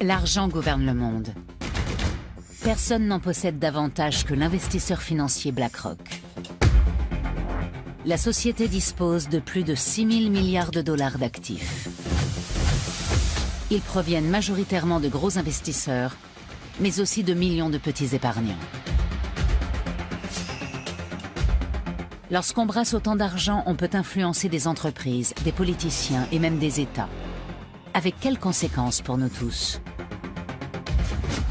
L'argent gouverne le monde. Personne n'en possède davantage que l'investisseur financier BlackRock. La société dispose de plus de 6 000 milliards de dollars d'actifs. Ils proviennent majoritairement de gros investisseurs, mais aussi de millions de petits épargnants. Lorsqu'on brasse autant d'argent, on peut influencer des entreprises, des politiciens et même des États. Avec quelles conséquences pour nous tous?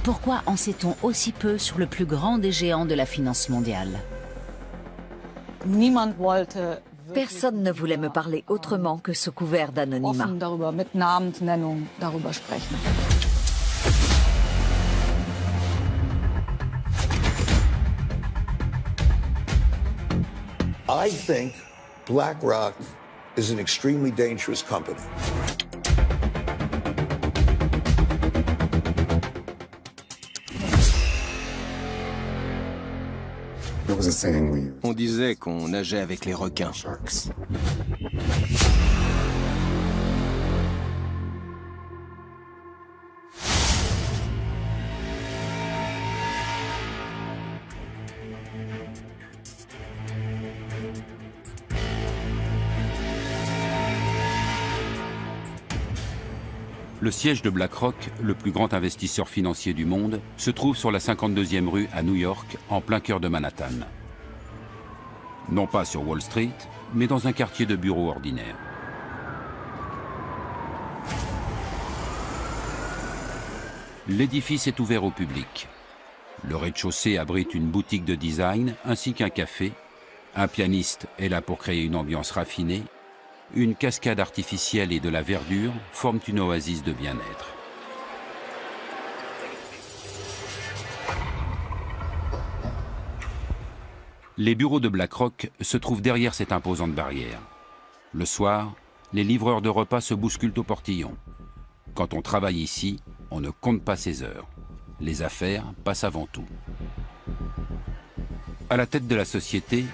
Pourquoi en sait-on aussi peu sur le plus grand des géants de la finance mondiale? Personne ne voulait me parler autrement que sous couvert d'anonymat. I think BlackRock is an extremely dangerous company. On disait qu'on nageait avec les requins. Le siège de BlackRock, le plus grand investisseur financier du monde, se trouve sur la 52e rue à New York, en plein cœur de Manhattan. Non pas sur Wall Street, mais dans un quartier de bureaux ordinaire. L'édifice est ouvert au public. Le rez-de-chaussée abrite une boutique de design ainsi qu'un café. Un pianiste est là pour créer une ambiance raffinée. Une cascade artificielle et de la verdure forment une oasis de bien-être. Les bureaux de BlackRock se trouvent derrière cette imposante barrière. Le soir, les livreurs de repas se bousculent au portillon. Quand on travaille ici, on ne compte pas ses heures. Les affaires passent avant tout. À la tête de la société,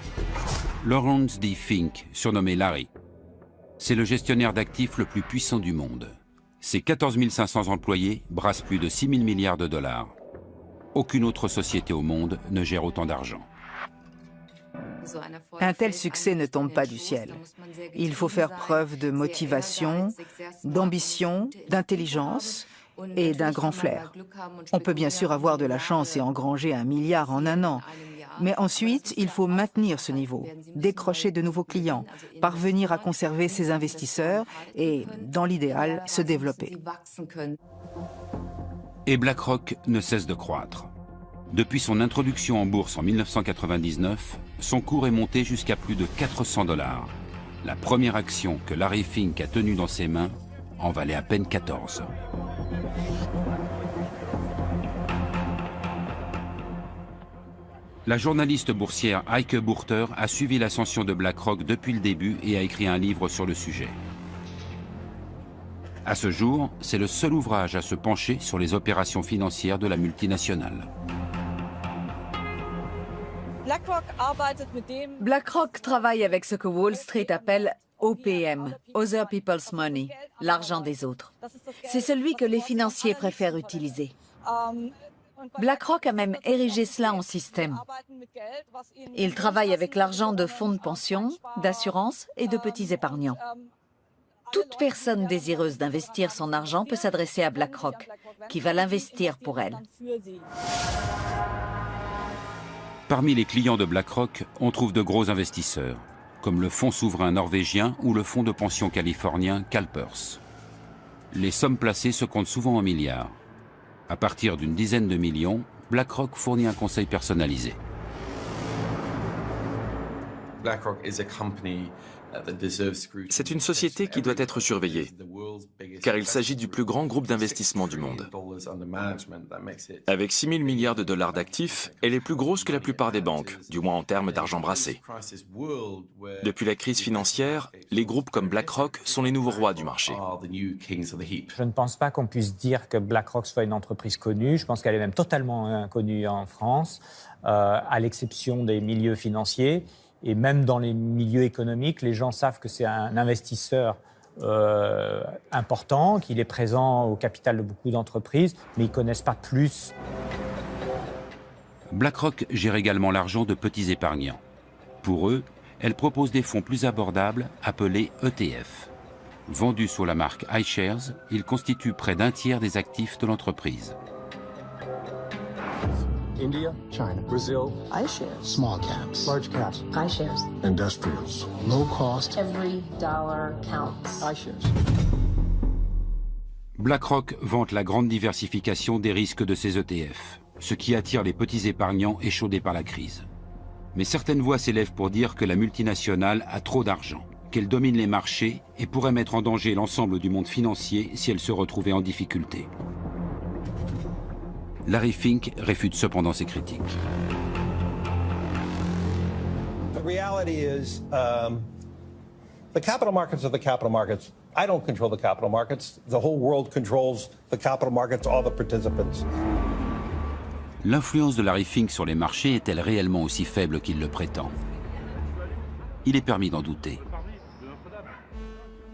Lawrence D. Fink, surnommé Larry. C'est le gestionnaire d'actifs le plus puissant du monde. Ses 14 500 employés brassent plus de 6 000 milliards de dollars. Aucune autre société au monde ne gère autant d'argent. Un tel succès ne tombe pas du ciel. Il faut faire preuve de motivation, d'ambition, d'intelligence et d'un grand flair. On peut bien sûr avoir de la chance et engranger 1 milliard en un an. Mais ensuite, il faut maintenir ce niveau, décrocher de nouveaux clients, parvenir à conserver ses investisseurs et, dans l'idéal, se développer. Et BlackRock ne cesse de croître. Depuis son introduction en bourse en 1999, son cours est monté jusqu'à plus de 400 $. La première action que Larry Fink a tenue dans ses mains en valait à peine 14. La journaliste boursière Heike Burter a suivi l'ascension de BlackRock depuis le début et a écrit un livre sur le sujet. À ce jour, c'est le seul ouvrage à se pencher sur les opérations financières de la multinationale. BlackRock travaille avec ce que Wall Street appelle OPM, Other People's Money, l'argent des autres. C'est celui que les financiers préfèrent utiliser. BlackRock a même érigé cela en système. Il travaille avec l'argent de fonds de pension, d'assurance et de petits épargnants. Toute personne désireuse d'investir son argent peut s'adresser à BlackRock, qui va l'investir pour elle. Parmi les clients de BlackRock, on trouve de gros investisseurs, comme le fonds souverain norvégien ou le fonds de pension californien CalPERS. Les sommes placées se comptent souvent en milliards. À partir d'une dizaine de millions, BlackRock fournit un conseil personnalisé. C'est une société qui doit être surveillée, car il s'agit du plus grand groupe d'investissement du monde. Avec 6 000 milliards de dollars d'actifs, elle est plus grosse que la plupart des banques, du moins en termes d'argent brassé. Depuis la crise financière, les groupes comme BlackRock sont les nouveaux rois du marché. Je ne pense pas qu'on puisse dire que BlackRock soit une entreprise connue. Je pense qu'elle est même totalement inconnue en France, à l'exception des milieux financiers. Et même dans les milieux économiques, les gens savent que c'est un investisseur important, qu'il est présent au capital de beaucoup d'entreprises, mais ils ne connaissent pas plus. BlackRock gère également l'argent de petits épargnants. Pour eux, elle propose des fonds plus abordables appelés ETF. Vendus sous la marque iShares, ils constituent près d'un tiers des actifs de l'entreprise. India, China, Brazil, iShares, small caps, large caps, iShares, industrials, low cost, every dollar counts, iShares. BlackRock vante la grande diversification des risques de ses ETF, ce qui attire les petits épargnants échaudés par la crise. Mais certaines voix s'élèvent pour dire que la multinationale a trop d'argent, qu'elle domine les marchés et pourrait mettre en danger l'ensemble du monde financier si elle se retrouvait en difficulté. Larry Fink réfute cependant ces critiques. The reality is, the capital markets are the capital markets. I don't control the capital markets. The whole world controls the capital markets, all the participants. L'influence de Larry Fink sur les marchés est-elle réellement aussi faible qu'il le prétend? Il est permis d'en douter.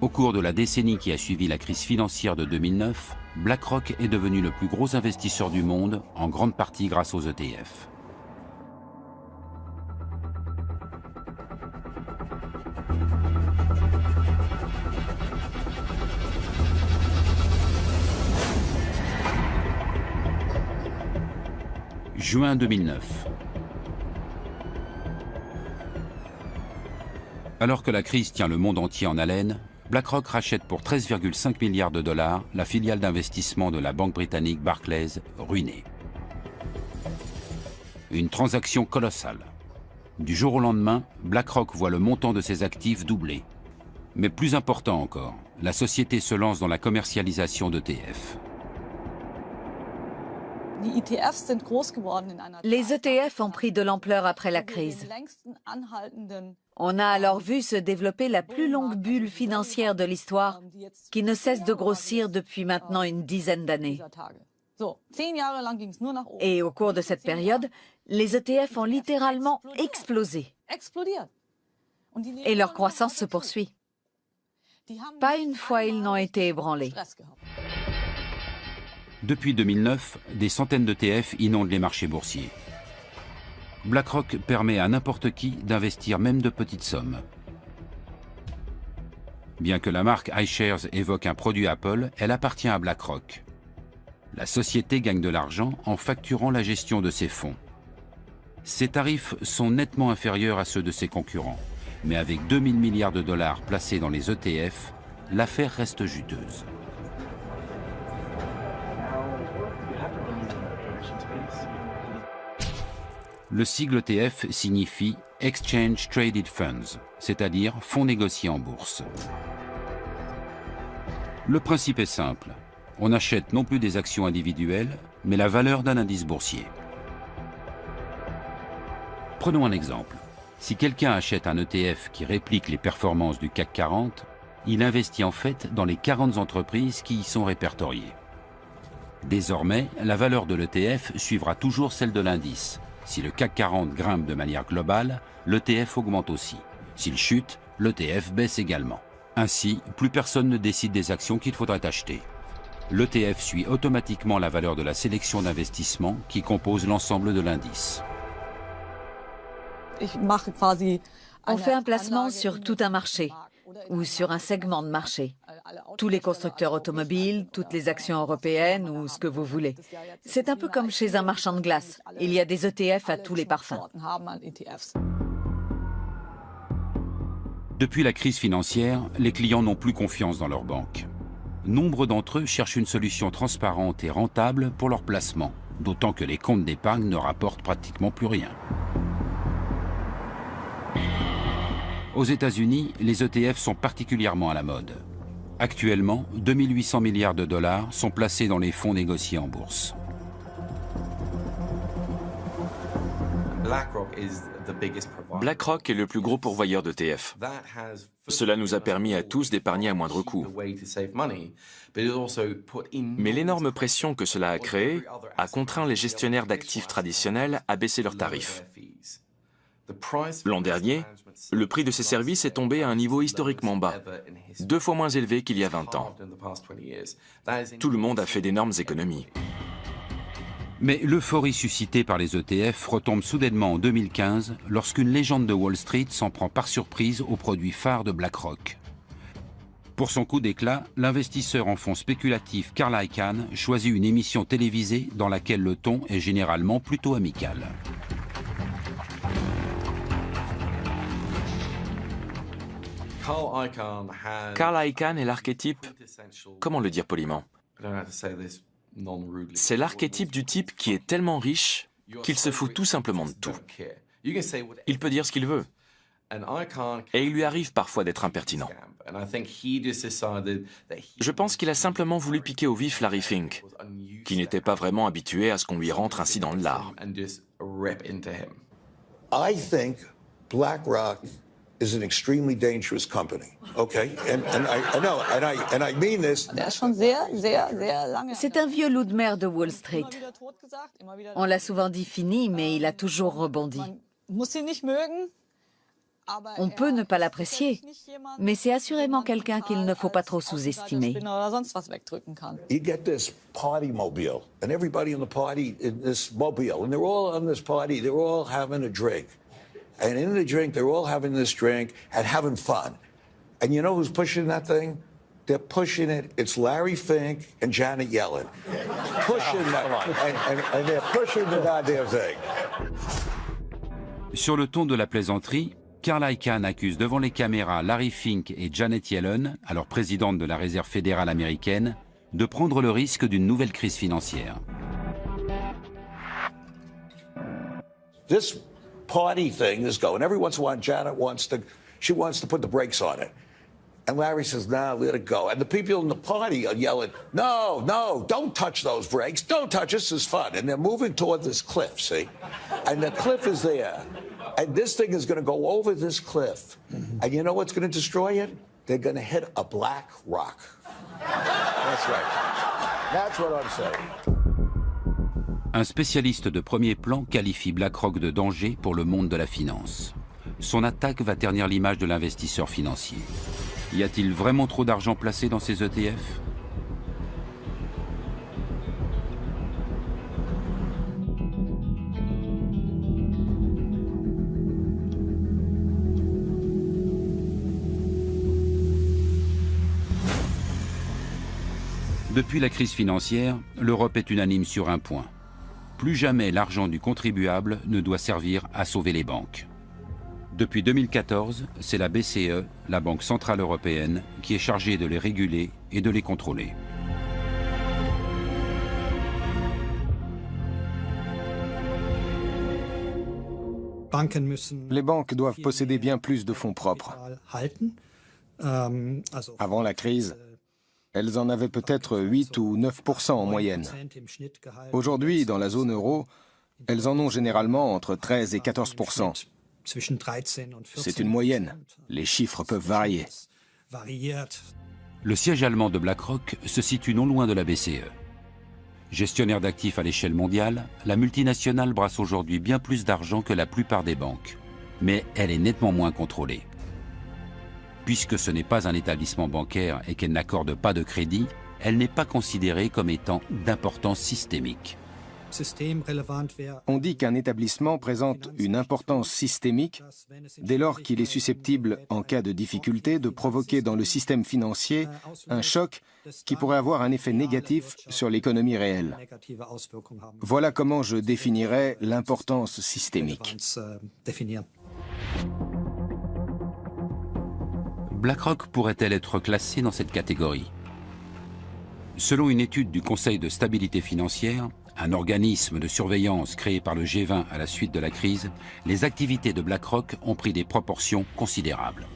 Au cours de la décennie qui a suivi la crise financière de 2009, BlackRock est devenu le plus gros investisseur du monde, en grande partie grâce aux ETF. Juin 2009. Alors que la crise tient le monde entier en haleine, BlackRock rachète pour 13,5 milliards de dollars la filiale d'investissement de la banque britannique Barclays, ruinée. Une transaction colossale. Du jour au lendemain, BlackRock voit le montant de ses actifs doubler. Mais plus important encore, la société se lance dans la commercialisation d'ETF. Les ETF ont pris de l'ampleur après la crise. On a alors vu se développer la plus longue bulle financière de l'histoire, qui ne cesse de grossir depuis maintenant une dizaine d'années. Et au cours de cette période, les ETF ont littéralement explosé. Et leur croissance se poursuit. Pas une fois ils n'ont été ébranlés. Depuis 2009, des centaines d'ETF inondent les marchés boursiers. BlackRock permet à n'importe qui d'investir même de petites sommes. Bien que la marque iShares évoque un produit Apple, elle appartient à BlackRock. La société gagne de l'argent en facturant la gestion de ses fonds. Ses tarifs sont nettement inférieurs à ceux de ses concurrents, mais avec 2000 milliards de dollars placés dans les ETF, l'affaire reste juteuse. Le sigle ETF signifie Exchange Traded Funds, c'est-à-dire fonds négociés en bourse. Le principe est simple. On achète non plus des actions individuelles, mais la valeur d'un indice boursier. Prenons un exemple. Si quelqu'un achète un ETF qui réplique les performances du CAC 40, il investit en fait dans les 40 entreprises qui y sont répertoriées. Désormais, la valeur de l'ETF suivra toujours celle de l'indice. Si le CAC 40 grimpe de manière globale, l'ETF augmente aussi. S'il chute, l'ETF baisse également. Ainsi, plus personne ne décide des actions qu'il faudrait acheter. L'ETF suit automatiquement la valeur de la sélection d'investissement qui compose l'ensemble de l'indice. On fait un placement sur tout un marché ou sur un segment de marché. Tous les constructeurs automobiles, toutes les actions européennes ou ce que vous voulez. C'est un peu comme chez un marchand de glace. Il y a des ETF à tous les parfums. Depuis la crise financière, les clients n'ont plus confiance dans leurs banques. Nombre d'entre eux cherchent une solution transparente et rentable pour leur placement, d'autant que les comptes d'épargne ne rapportent pratiquement plus rien. Aux États-Unis, les ETF sont particulièrement à la mode. Actuellement, 2800 milliards de dollars sont placés dans les fonds négociés en bourse. BlackRock est le plus gros pourvoyeur d'ETF. Cela nous a permis à tous d'épargner à moindre coût. Mais l'énorme pression que cela a créée a contraint les gestionnaires d'actifs traditionnels à baisser leurs tarifs. L'an dernier, le prix de ces services est tombé à un niveau historiquement bas, 2 fois moins élevé qu'il y a 20 ans. Tout le monde a fait d'énormes économies. Mais l'euphorie suscitée par les ETF retombe soudainement en 2015 lorsqu'une légende de Wall Street s'en prend par surprise aux produits phares de BlackRock. Pour son coup d'éclat, l'investisseur en fonds spéculatif Carl Icahn choisit une émission télévisée dans laquelle le ton est généralement plutôt amical. Carl Icahn est l'archétype, comment le dire poliment? C'est l'archétype du type qui est tellement riche qu'il se fout tout simplement de tout. Il peut dire ce qu'il veut. Et il lui arrive parfois d'être impertinent. Je pense qu'il a simplement voulu piquer au vif Larry Fink, qui n'était pas vraiment habitué à ce qu'on lui rentre ainsi dans le lard. I think BlackRock is an extremely dangerous company. Okay, and I mean this. C'est un vieux loup de mer de Wall Street. On l'a souvent dit fini, mais il a toujours rebondi. On peut ne pas l'apprécier, mais c'est assurément quelqu'un qu'il ne faut pas trop sous-estimer. You get this party mobile, and everybody in the party in this mobile, and they're all on this party, they're all having a drink. And in the drink, they're all having this drink and having fun. And you know who's pushing that thing? They're pushing it. It's Larry Fink and Janet Yellen. Pushing that. And they're pushing the goddamn thing. Sur le ton de la plaisanterie, Carl Icahn accuse devant les caméras Larry Fink et Janet Yellen, alors présidente de la Réserve fédérale américaine, de prendre le risque d'une nouvelle crise financière. This party thing is going. Every once in a while, Janet wants to put the brakes on it. And Larry says, nah, let it go. And the people in the party are yelling, no, don't touch those brakes. Don't touch, this is fun. And they're moving toward this cliff, see? And the cliff is there. And this thing is going to go over this cliff. And you know what's going to destroy it? They're going to hit a black rock. That's right. That's what I'm saying. Un spécialiste de premier plan qualifie BlackRock de danger pour le monde de la finance. Son attaque va ternir l'image de l'investisseur financier. Y a-t-il vraiment trop d'argent placé dans ces ETF ? Depuis la crise financière, l'Europe est unanime sur un point. Plus jamais l'argent du contribuable ne doit servir à sauver les banques. Depuis 2014, c'est la BCE, la Banque centrale européenne, qui est chargée de les réguler et de les contrôler. Les banques doivent posséder bien plus de fonds propres. Avant la crise, elles en avaient peut-être 8 ou 9% en moyenne. Aujourd'hui, dans la zone euro, elles en ont généralement entre 13 et 14%. C'est une moyenne. Les chiffres peuvent varier. Le siège allemand de BlackRock se situe non loin de la BCE. Gestionnaire d'actifs à l'échelle mondiale, la multinationale brasse aujourd'hui bien plus d'argent que la plupart des banques. Mais elle est nettement moins contrôlée. Puisque ce n'est pas un établissement bancaire et qu'elle n'accorde pas de crédit, elle n'est pas considérée comme étant d'importance systémique. On dit qu'un établissement présente une importance systémique dès lors qu'il est susceptible, en cas de difficulté, de provoquer dans le système financier un choc qui pourrait avoir un effet négatif sur l'économie réelle. Voilà comment je définirais l'importance systémique. BlackRock pourrait-elle être classée dans cette catégorie? Selon une étude du Conseil de stabilité financière, un organisme de surveillance créé par le G20 à la suite de la crise, les activités de BlackRock ont pris des proportions considérables.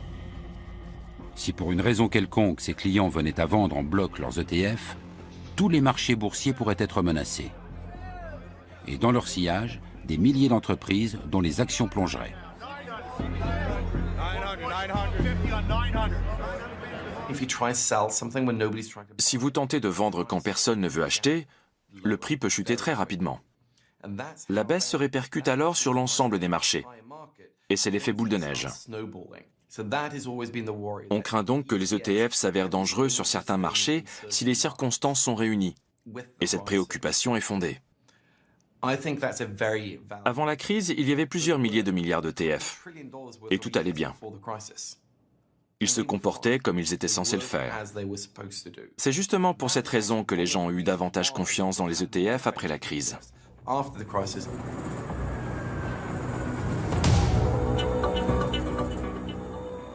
Si pour une raison quelconque ses clients venaient à vendre en bloc leurs ETF, tous les marchés boursiers pourraient être menacés. Et dans leur sillage, des milliers d'entreprises dont les actions plongeraient. Si vous tentez de vendre quand personne ne veut acheter, le prix peut chuter très rapidement. La baisse se répercute alors sur l'ensemble des marchés. et c'est l'effet boule de neige. On craint donc que les ETF s'avèrent dangereux sur certains marchés si les circonstances sont réunies, et cette préoccupation est fondée. Avant la crise, il y avait plusieurs milliers de milliards d'ETF, et tout allait bien. Ils se comportaient comme ils étaient censés le faire. C'est justement pour cette raison que les gens ont eu davantage confiance dans les ETF après la crise.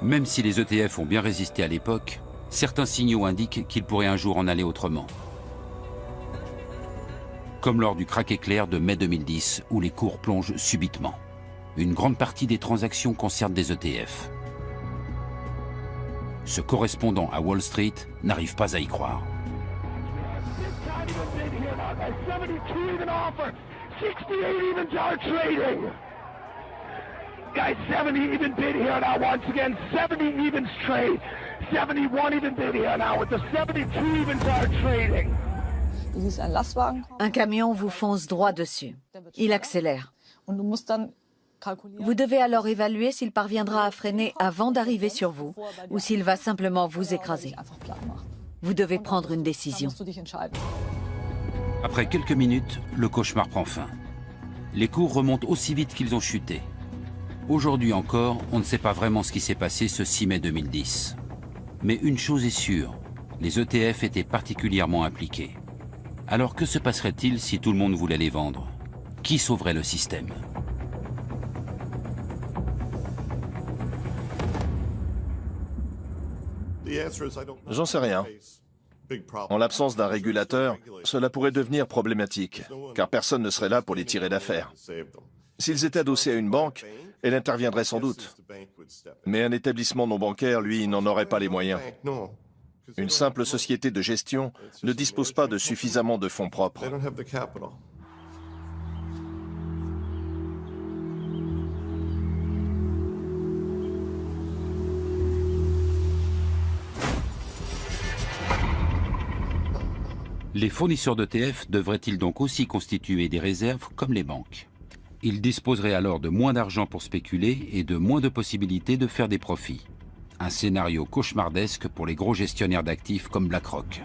Même si les ETF ont bien résisté à l'époque, certains signaux indiquent qu'il pourrait un jour en aller autrement. Comme lors du krach éclair de mai 2010, où les cours plongent subitement. Une grande partie des transactions concernent des ETF. Ce correspondant à Wall Street n'arrive pas à y croire. Guys, 70 even bid here now once again. 70 even trade. 71 even bid here now with the 72 evens are trading. Un camion vous fonce droit dessus. Il accélère. Vous devez alors évaluer s'il parviendra à freiner avant d'arriver sur vous ou s'il va simplement vous écraser. Vous devez prendre une décision. Après quelques minutes, le cauchemar prend fin. Les cours remontent aussi vite qu'ils ont chuté. Aujourd'hui encore, on ne sait pas vraiment ce qui s'est passé ce 6 mai 2010. Mais une chose est sûre, les ETF étaient particulièrement impliqués. Alors que se passerait-il si tout le monde voulait les vendre? Qui sauverait le système? J'en sais rien. En l'absence d'un régulateur, cela pourrait devenir problématique, car personne ne serait là pour les tirer d'affaire. S'ils étaient adossés à une banque, elle interviendrait sans doute. Mais un établissement non bancaire, lui, n'en aurait pas les moyens. Une simple société de gestion ne dispose pas de suffisamment de fonds propres. Les fournisseurs d'ETF devraient-ils donc aussi constituer des réserves comme les banques? Ils disposeraient alors de moins d'argent pour spéculer et de moins de possibilités de faire des profits. Un scénario cauchemardesque pour les gros gestionnaires d'actifs comme BlackRock.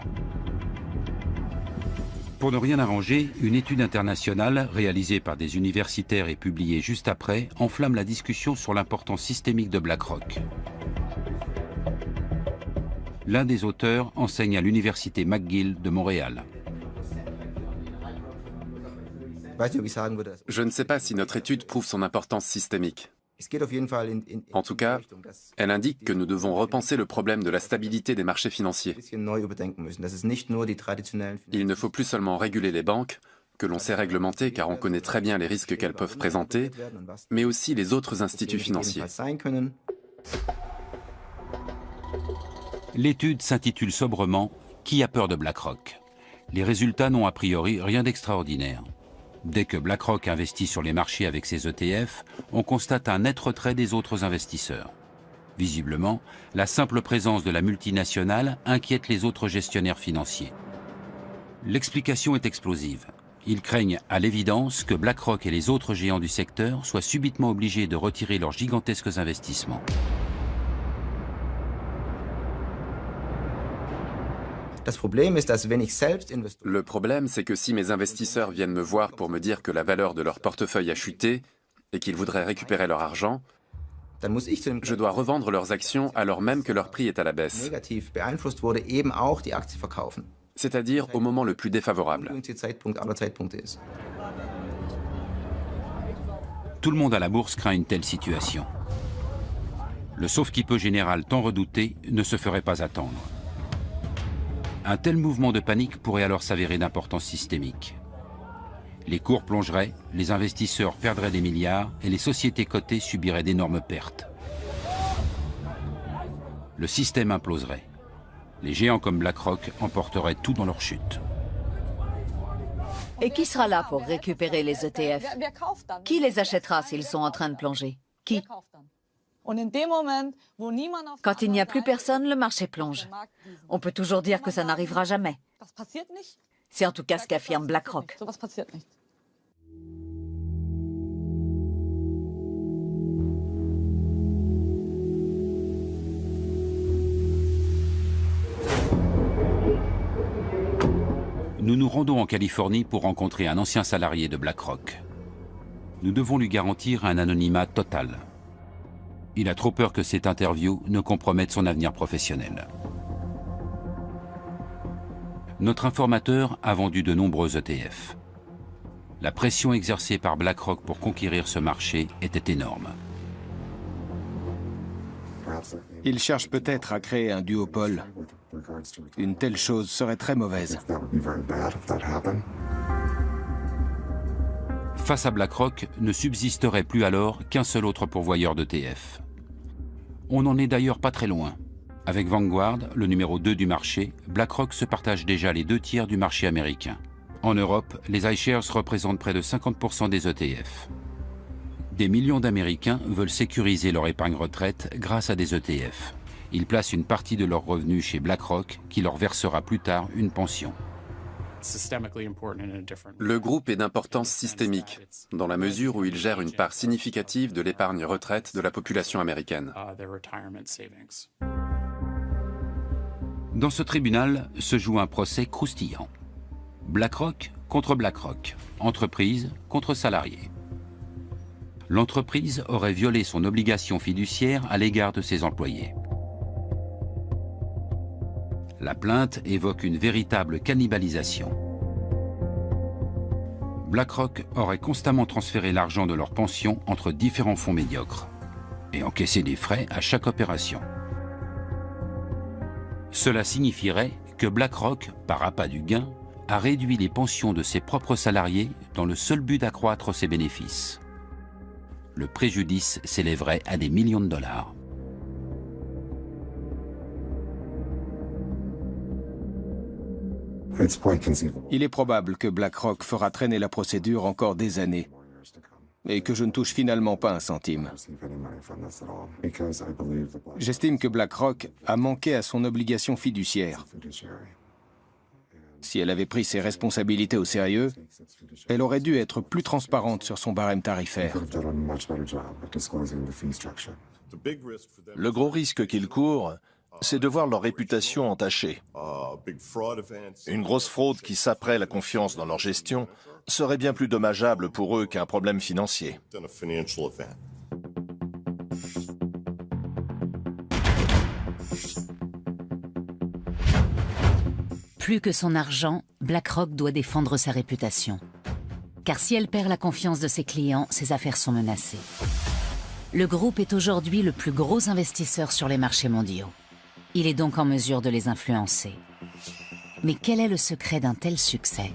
Pour ne rien arranger, une étude internationale réalisée par des universitaires et publiée juste après enflamme la discussion sur l'importance systémique de BlackRock. L'un des auteurs enseigne à l'université McGill de Montréal. Je ne sais pas si notre étude prouve son importance systémique. En tout cas, elle indique que nous devons repenser le problème de la stabilité des marchés financiers. Il ne faut plus seulement réguler les banques, que l'on sait réglementer car on connaît très bien les risques qu'elles peuvent présenter, mais aussi les autres instituts financiers. L'étude s'intitule sobrement « Qui a peur de BlackRock ?» Les résultats n'ont a priori rien d'extraordinaire. Dès que BlackRock investit sur les marchés avec ses ETF, on constate un net retrait des autres investisseurs. Visiblement, la simple présence de la multinationale inquiète les autres gestionnaires financiers. L'explication est explosive. Ils craignent à l'évidence que BlackRock et les autres géants du secteur soient subitement obligés de retirer leurs gigantesques investissements. Le problème, c'est que si mes investisseurs viennent me voir pour me dire que la valeur de leur portefeuille a chuté et qu'ils voudraient récupérer leur argent, je dois revendre leurs actions alors même que leur prix est à la baisse. C'est-à-dire au moment le plus défavorable. Tout le monde à la bourse craint une telle situation. Le sauve-qui-peut général tant redouté ne se ferait pas attendre. Un tel mouvement de panique pourrait alors s'avérer d'importance systémique. Les cours plongeraient, les investisseurs perdraient des milliards et les sociétés cotées subiraient d'énormes pertes. Le système imploserait. Les géants comme BlackRock emporteraient tout dans leur chute. Et qui sera là pour récupérer les ETF? Qui les achètera s'ils sont en train de plonger? Qui? Quand il n'y a plus personne, le marché plonge. On peut toujours dire que ça n'arrivera jamais. C'est en tout cas ce qu'affirme BlackRock. Nous nous rendons en Californie pour rencontrer un ancien salarié de BlackRock. Nous devons lui garantir un anonymat total. Il a trop peur que cette interview ne compromette son avenir professionnel. Notre informateur a vendu de nombreux ETF. La pression exercée par BlackRock pour conquérir ce marché était énorme. Il cherche peut-être à créer un duopole. Une telle chose serait très mauvaise. Face à BlackRock, ne subsisterait plus alors qu'un seul autre pourvoyeur d'ETF. On n'en est d'ailleurs pas très loin. Avec Vanguard, le numéro 2 du marché, BlackRock se partage déjà les 2/3 du marché américain. En Europe, les iShares représentent près de 50% des ETF. Des millions d'Américains veulent sécuriser leur épargne retraite grâce à des ETF. Ils placent une partie de leurs revenus chez BlackRock qui leur versera plus tard une pension. Le groupe est d'importance systémique, dans la mesure où il gère une part significative de l'épargne retraite de la population américaine. Dans ce tribunal se joue un procès croustillant. BlackRock contre BlackRock, entreprise contre salarié. L'entreprise aurait violé son obligation fiduciaire à l'égard de ses employés. La plainte évoque une véritable cannibalisation. BlackRock aurait constamment transféré l'argent de leur pension entre différents fonds médiocres et encaissé des frais à chaque opération. Cela signifierait que BlackRock, par appât du gain, a réduit les pensions de ses propres salariés dans le seul but d'accroître ses bénéfices. Le préjudice s'élèverait à des millions de dollars. Il est probable que BlackRock fera traîner la procédure encore des années et que je ne touche finalement pas un centime. J'estime que BlackRock a manqué à son obligation fiduciaire. Si elle avait pris ses responsabilités au sérieux, elle aurait dû être plus transparente sur son barème tarifaire. Le gros risque qu'ils courent, c'est de voir leur réputation entachée. Une grosse fraude qui saperait la confiance dans leur gestion serait bien plus dommageable pour eux qu'un problème financier. Plus que son argent, BlackRock doit défendre sa réputation. Car si elle perd la confiance de ses clients, ses affaires sont menacées. Le groupe est aujourd'hui le plus gros investisseur sur les marchés mondiaux. Il est donc en mesure de les influencer. Mais quel est le secret d'un tel succès ?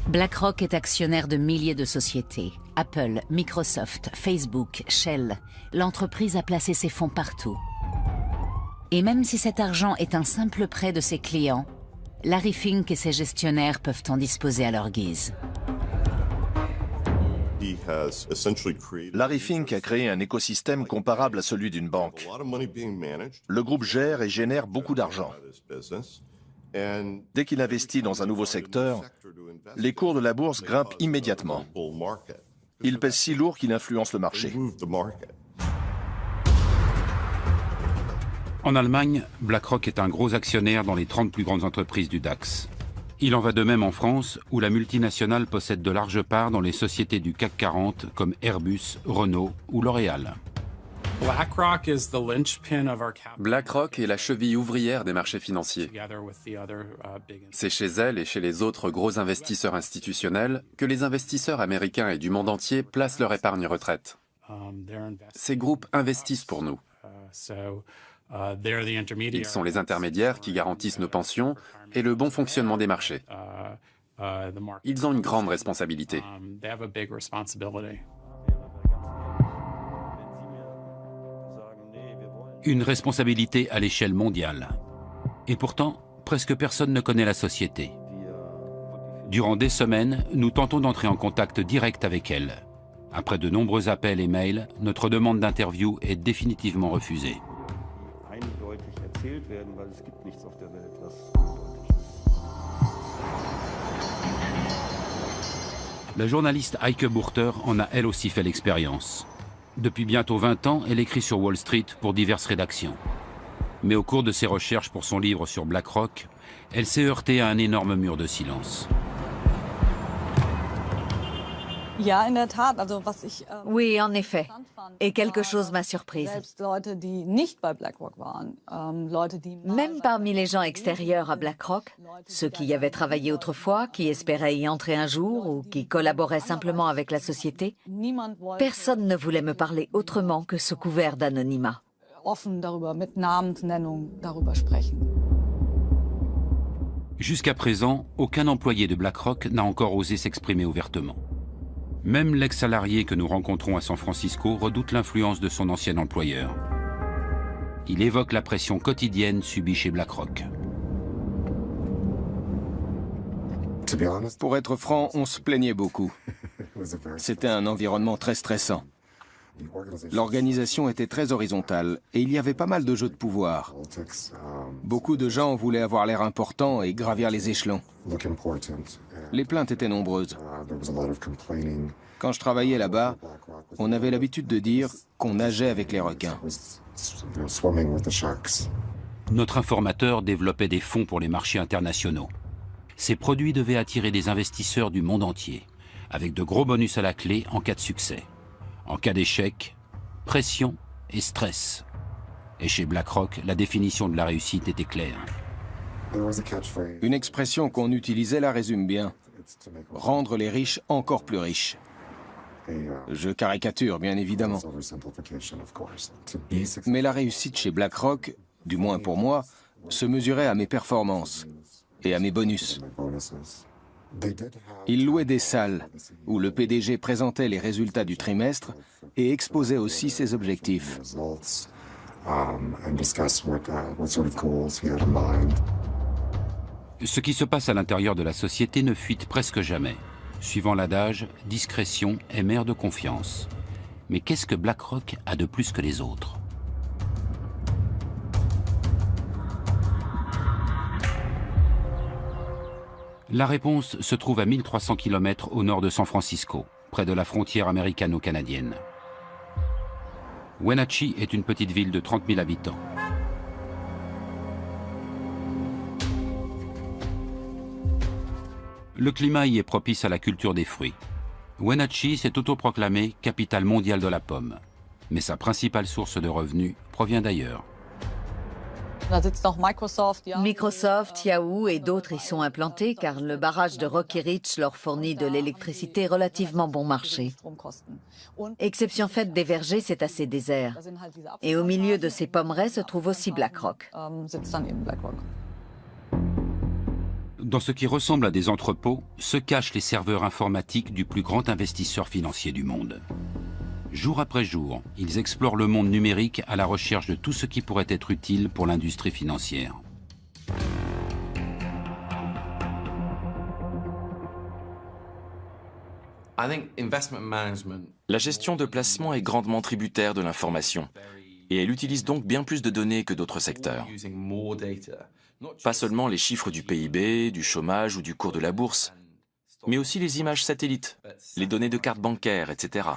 BlackRock est actionnaire de milliers de sociétés. Apple, Microsoft, Facebook, Shell. L'entreprise a placé ses fonds partout. Et même si cet argent est un simple prêt de ses clients, Larry Fink et ses gestionnaires peuvent en disposer à leur guise. Larry Fink a créé un écosystème comparable à celui d'une banque. Le groupe gère et génère beaucoup d'argent. Dès qu'il investit dans un nouveau secteur, les cours de la bourse grimpent immédiatement. Il pèse si lourd qu'il influence le marché. En Allemagne, BlackRock est un gros actionnaire dans les 30 plus grandes entreprises du DAX. Il en va de même en France, où la multinationale possède de larges parts dans les sociétés du CAC 40 comme Airbus, Renault ou L'Oréal. BlackRock est la cheville ouvrière des marchés financiers. C'est chez elle et chez les autres gros investisseurs institutionnels que les investisseurs américains et du monde entier placent leur épargne retraite. Ces groupes investissent pour nous. Ils sont les intermédiaires qui garantissent nos pensions et le bon fonctionnement des marchés. Ils ont une grande responsabilité. Une responsabilité à l'échelle mondiale. Et pourtant, presque personne ne connaît la société. Durant des semaines, nous tentons d'entrer en contact direct avec elle. Après de nombreux appels et mails, notre demande d'interview est définitivement refusée. La journaliste Heike Burter en a elle aussi fait l'expérience. Depuis bientôt 20 ans, elle écrit sur Wall Street pour diverses rédactions. Mais au cours de ses recherches pour son livre sur BlackRock, elle s'est heurtée à un énorme mur de silence. Oui, en effet. Et quelque chose m'a surprise. Même parmi les gens extérieurs à BlackRock, ceux qui y avaient travaillé autrefois, qui espéraient y entrer un jour ou qui collaboraient simplement avec la société, personne ne voulait me parler autrement que sous couvert d'anonymat. Jusqu'à présent, aucun employé de BlackRock n'a encore osé s'exprimer ouvertement. Même l'ex-salarié que nous rencontrons à San Francisco redoute l'influence de son ancien employeur. Il évoque la pression quotidienne subie chez BlackRock. Pour être franc, on se plaignait beaucoup. C'était un environnement très stressant. L'organisation était très horizontale et il y avait pas mal de jeux de pouvoir. Beaucoup de gens voulaient avoir l'air important et gravir les échelons. Les plaintes étaient nombreuses. Quand je travaillais là-bas, on avait l'habitude de dire qu'on nageait avec les requins. Notre informateur développait des fonds pour les marchés internationaux. Ces produits devaient attirer des investisseurs du monde entier, avec de gros bonus à la clé en cas de succès. En cas d'échec, pression et stress. Et chez BlackRock, la définition de la réussite était claire. Une expression qu'on utilisait la résume bien. Rendre les riches encore plus riches. Je caricature, bien évidemment. Mais la réussite chez BlackRock, du moins pour moi, se mesurait à mes performances et à mes bonus. Ils louaient des salles où le PDG présentait les résultats du trimestre et exposait aussi ses objectifs. Ce qui se passe à l'intérieur de la société ne fuite presque jamais. Suivant l'adage, discrétion est mère de confiance. Mais qu'est-ce que BlackRock a de plus que les autres ? La réponse se trouve à 1300 km au nord de San Francisco, près de la frontière américano-canadienne. Wenatchee est une petite ville de 30 000 habitants. Le climat y est propice à la culture des fruits. Wenatchee s'est autoproclamée capitale mondiale de la pomme. Mais sa principale source de revenus provient d'ailleurs. Microsoft, Yahoo et d'autres y sont implantés car le barrage de Rocky Ridge leur fournit de l'électricité relativement bon marché. Exception faite des vergers, c'est assez désert. Et au milieu de ces pommeraies se trouve aussi BlackRock. Dans ce qui ressemble à des entrepôts, se cachent les serveurs informatiques du plus grand investisseur financier du monde. Jour après jour, ils explorent le monde numérique à la recherche de tout ce qui pourrait être utile pour l'industrie financière. La gestion de placement est grandement tributaire de l'information et elle utilise donc bien plus de données que d'autres secteurs. Pas seulement les chiffres du PIB, du chômage ou du cours de la bourse, mais aussi les images satellites, les données de cartes bancaires, etc.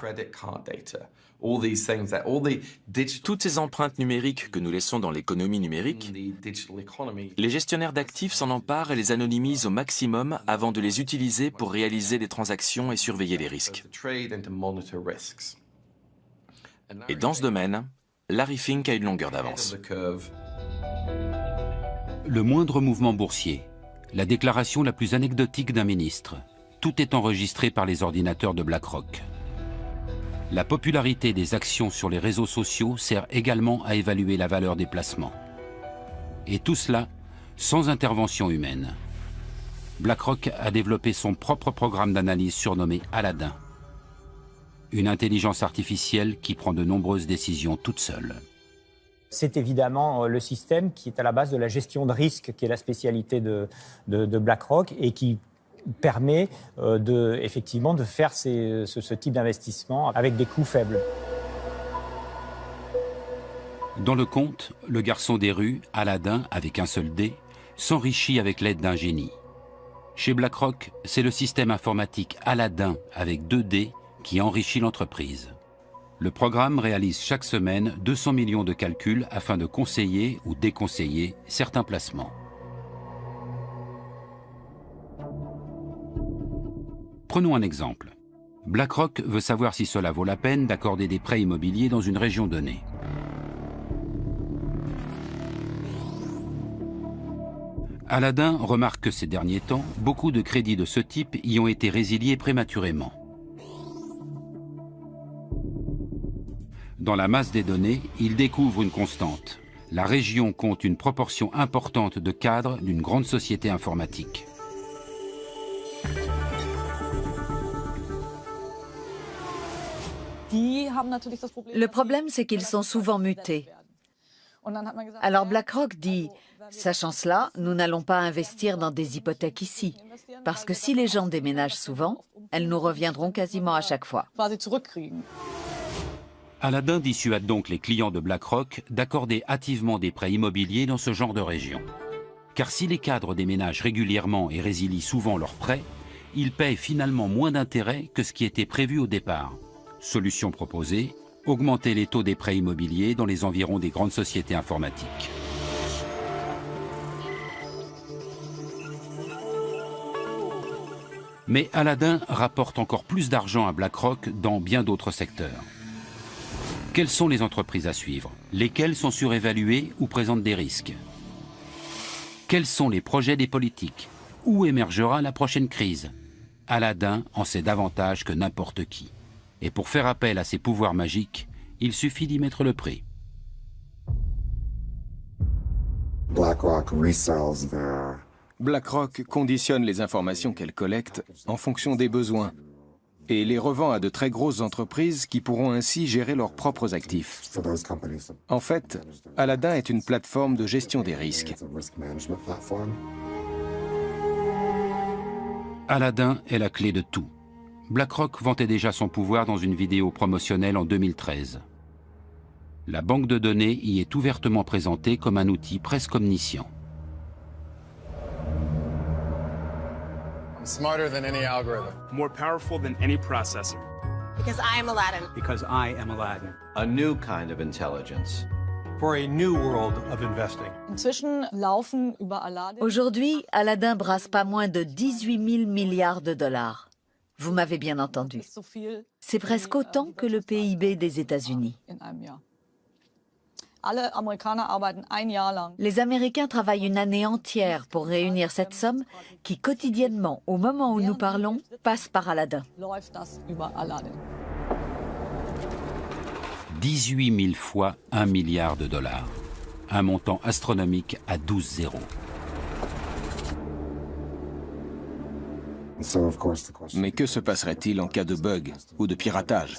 Toutes ces empreintes numériques que nous laissons dans l'économie numérique, les gestionnaires d'actifs s'en emparent et les anonymisent au maximum avant de les utiliser pour réaliser des transactions et surveiller les risques. Et dans ce domaine, Larry Fink a une longueur d'avance. Le moindre mouvement boursier, la déclaration la plus anecdotique d'un ministre, tout est enregistré par les ordinateurs de BlackRock. La popularité des actions sur les réseaux sociaux sert également à évaluer la valeur des placements. Et tout cela sans intervention humaine. BlackRock a développé son propre programme d'analyse surnommé Aladdin. Une intelligence artificielle qui prend de nombreuses décisions toute seule. C'est évidemment le système qui est à la base de la gestion de risque, qui est la spécialité de BlackRock et qui permet effectivement de faire ce type d'investissement avec des coûts faibles. Dans le conte, le garçon des rues, Aladdin, avec un seul dé, s'enrichit avec l'aide d'un génie. Chez BlackRock, c'est le système informatique Aladdin avec 2 dés qui enrichit l'entreprise. Le programme réalise chaque semaine 200 millions de calculs afin de conseiller ou déconseiller certains placements. Prenons un exemple. BlackRock veut savoir si cela vaut la peine d'accorder des prêts immobiliers dans une région donnée. Aladdin remarque que ces derniers temps, beaucoup de crédits de ce type y ont été résiliés prématurément. Dans la masse des données, il découvre une constante. La région compte une proportion importante de cadres d'une grande société informatique. Le problème, c'est qu'ils sont souvent mutés. Alors BlackRock dit, sachant cela, nous n'allons pas investir dans des hypothèques ici, parce que si les gens déménagent souvent, elles nous reviendront quasiment à chaque fois. Aladdin dissuade donc les clients de BlackRock d'accorder hâtivement des prêts immobiliers dans ce genre de région. Car si les cadres déménagent régulièrement et résilient souvent leurs prêts, ils paient finalement moins d'intérêt que ce qui était prévu au départ. Solution proposée, augmenter les taux des prêts immobiliers dans les environs des grandes sociétés informatiques. Mais Aladdin rapporte encore plus d'argent à BlackRock dans bien d'autres secteurs. Quelles sont les entreprises à suivre? Lesquelles sont surévaluées ou présentent des risques? Quels sont les projets des politiques? Où émergera la prochaine crise? Aladdin en sait davantage que n'importe qui. Et pour faire appel à ses pouvoirs magiques, il suffit d'y mettre le prix. BlackRock conditionne les informations qu'elle collecte en fonction des besoins et les revend à de très grosses entreprises qui pourront ainsi gérer leurs propres actifs. En fait, Aladdin est une plateforme de gestion des risques. Aladdin est la clé de tout. BlackRock vantait déjà son pouvoir dans une vidéo promotionnelle en 2013. La banque de données y est ouvertement présentée comme un outil presque omniscient. Smarter than any algorithm. More powerful than any processor. Because I am Aladdin. Because I am Aladdin. A new kind of intelligence. For a new world of investing. Aujourd'hui, Aladdin brasse pas moins de 18 000 milliards de dollars. Vous m'avez bien entendu. C'est presque autant que le PIB des États-Unis. Les Américains travaillent une année entière pour réunir cette somme qui, quotidiennement, au moment où nous parlons, passe par Aladdin. 18 000 fois 1 milliard de dollars. Un montant astronomique à 12 zéros. Mais que se passerait-il en cas de bug ou de piratage?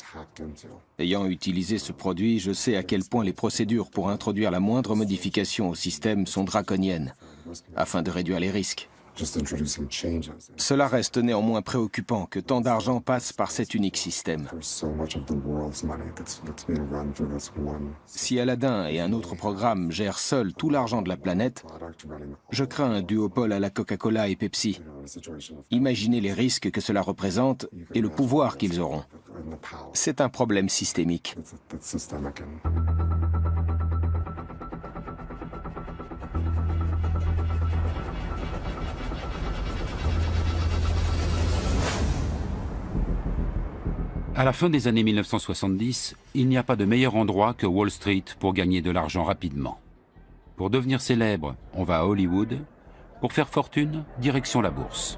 Ayant utilisé ce produit, je sais à quel point les procédures pour introduire la moindre modification au système sont draconiennes, afin de réduire les risques. Cela reste néanmoins préoccupant que tant d'argent passe par cet unique système. Si Aladdin et un autre programme gèrent seuls tout l'argent de la planète, je crains un duopole à la Coca-Cola et Pepsi. Imaginez les risques que cela représente et le pouvoir qu'ils auront. C'est un problème systémique. À la fin des années 1970, il n'y a pas de meilleur endroit que Wall Street pour gagner de l'argent rapidement. Pour devenir célèbre, on va à Hollywood. Pour faire fortune, direction la bourse.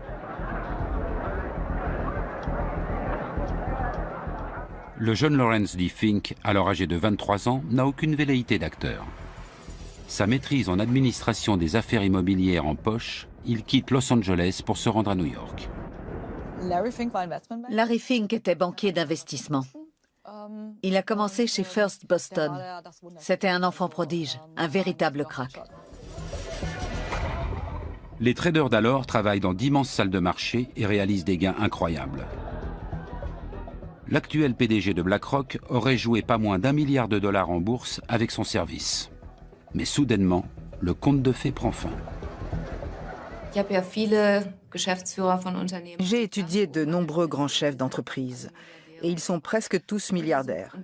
Le jeune Lawrence D. Fink, alors âgé de 23 ans, n'a aucune velléité d'acteur. Sa maîtrise en administration des affaires immobilières en poche, il quitte Los Angeles pour se rendre à New York. Larry Fink était banquier d'investissement. Il a commencé chez First Boston. C'était un enfant prodige, un véritable crack. Les traders d'alors travaillent dans d'immenses salles de marché et réalisent des gains incroyables. L'actuel PDG de BlackRock aurait joué pas moins d'1 milliard de dollars en bourse avec son service. Mais soudainement, le conte de fées prend fin. J'ai étudié de nombreux grands chefs d'entreprise. et ils sont presque tous milliardaires.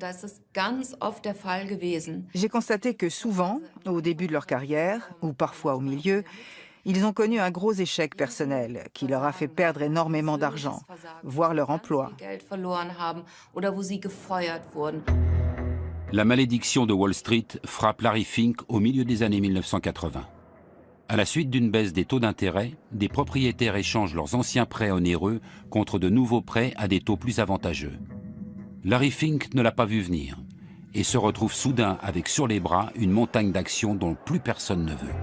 J'ai constaté que souvent, au début de leur carrière, ou parfois au milieu, ils ont connu un gros échec personnel qui leur a fait perdre énormément d'argent, voire leur emploi. La malédiction de Wall Street frappe Larry Fink au milieu des années 1980. À la suite d'une baisse des taux d'intérêt, des propriétaires échangent leurs anciens prêts onéreux contre de nouveaux prêts à des taux plus avantageux. Larry Fink ne l'a pas vu venir et se retrouve soudain avec sur les bras une montagne d'actions dont plus personne ne veut.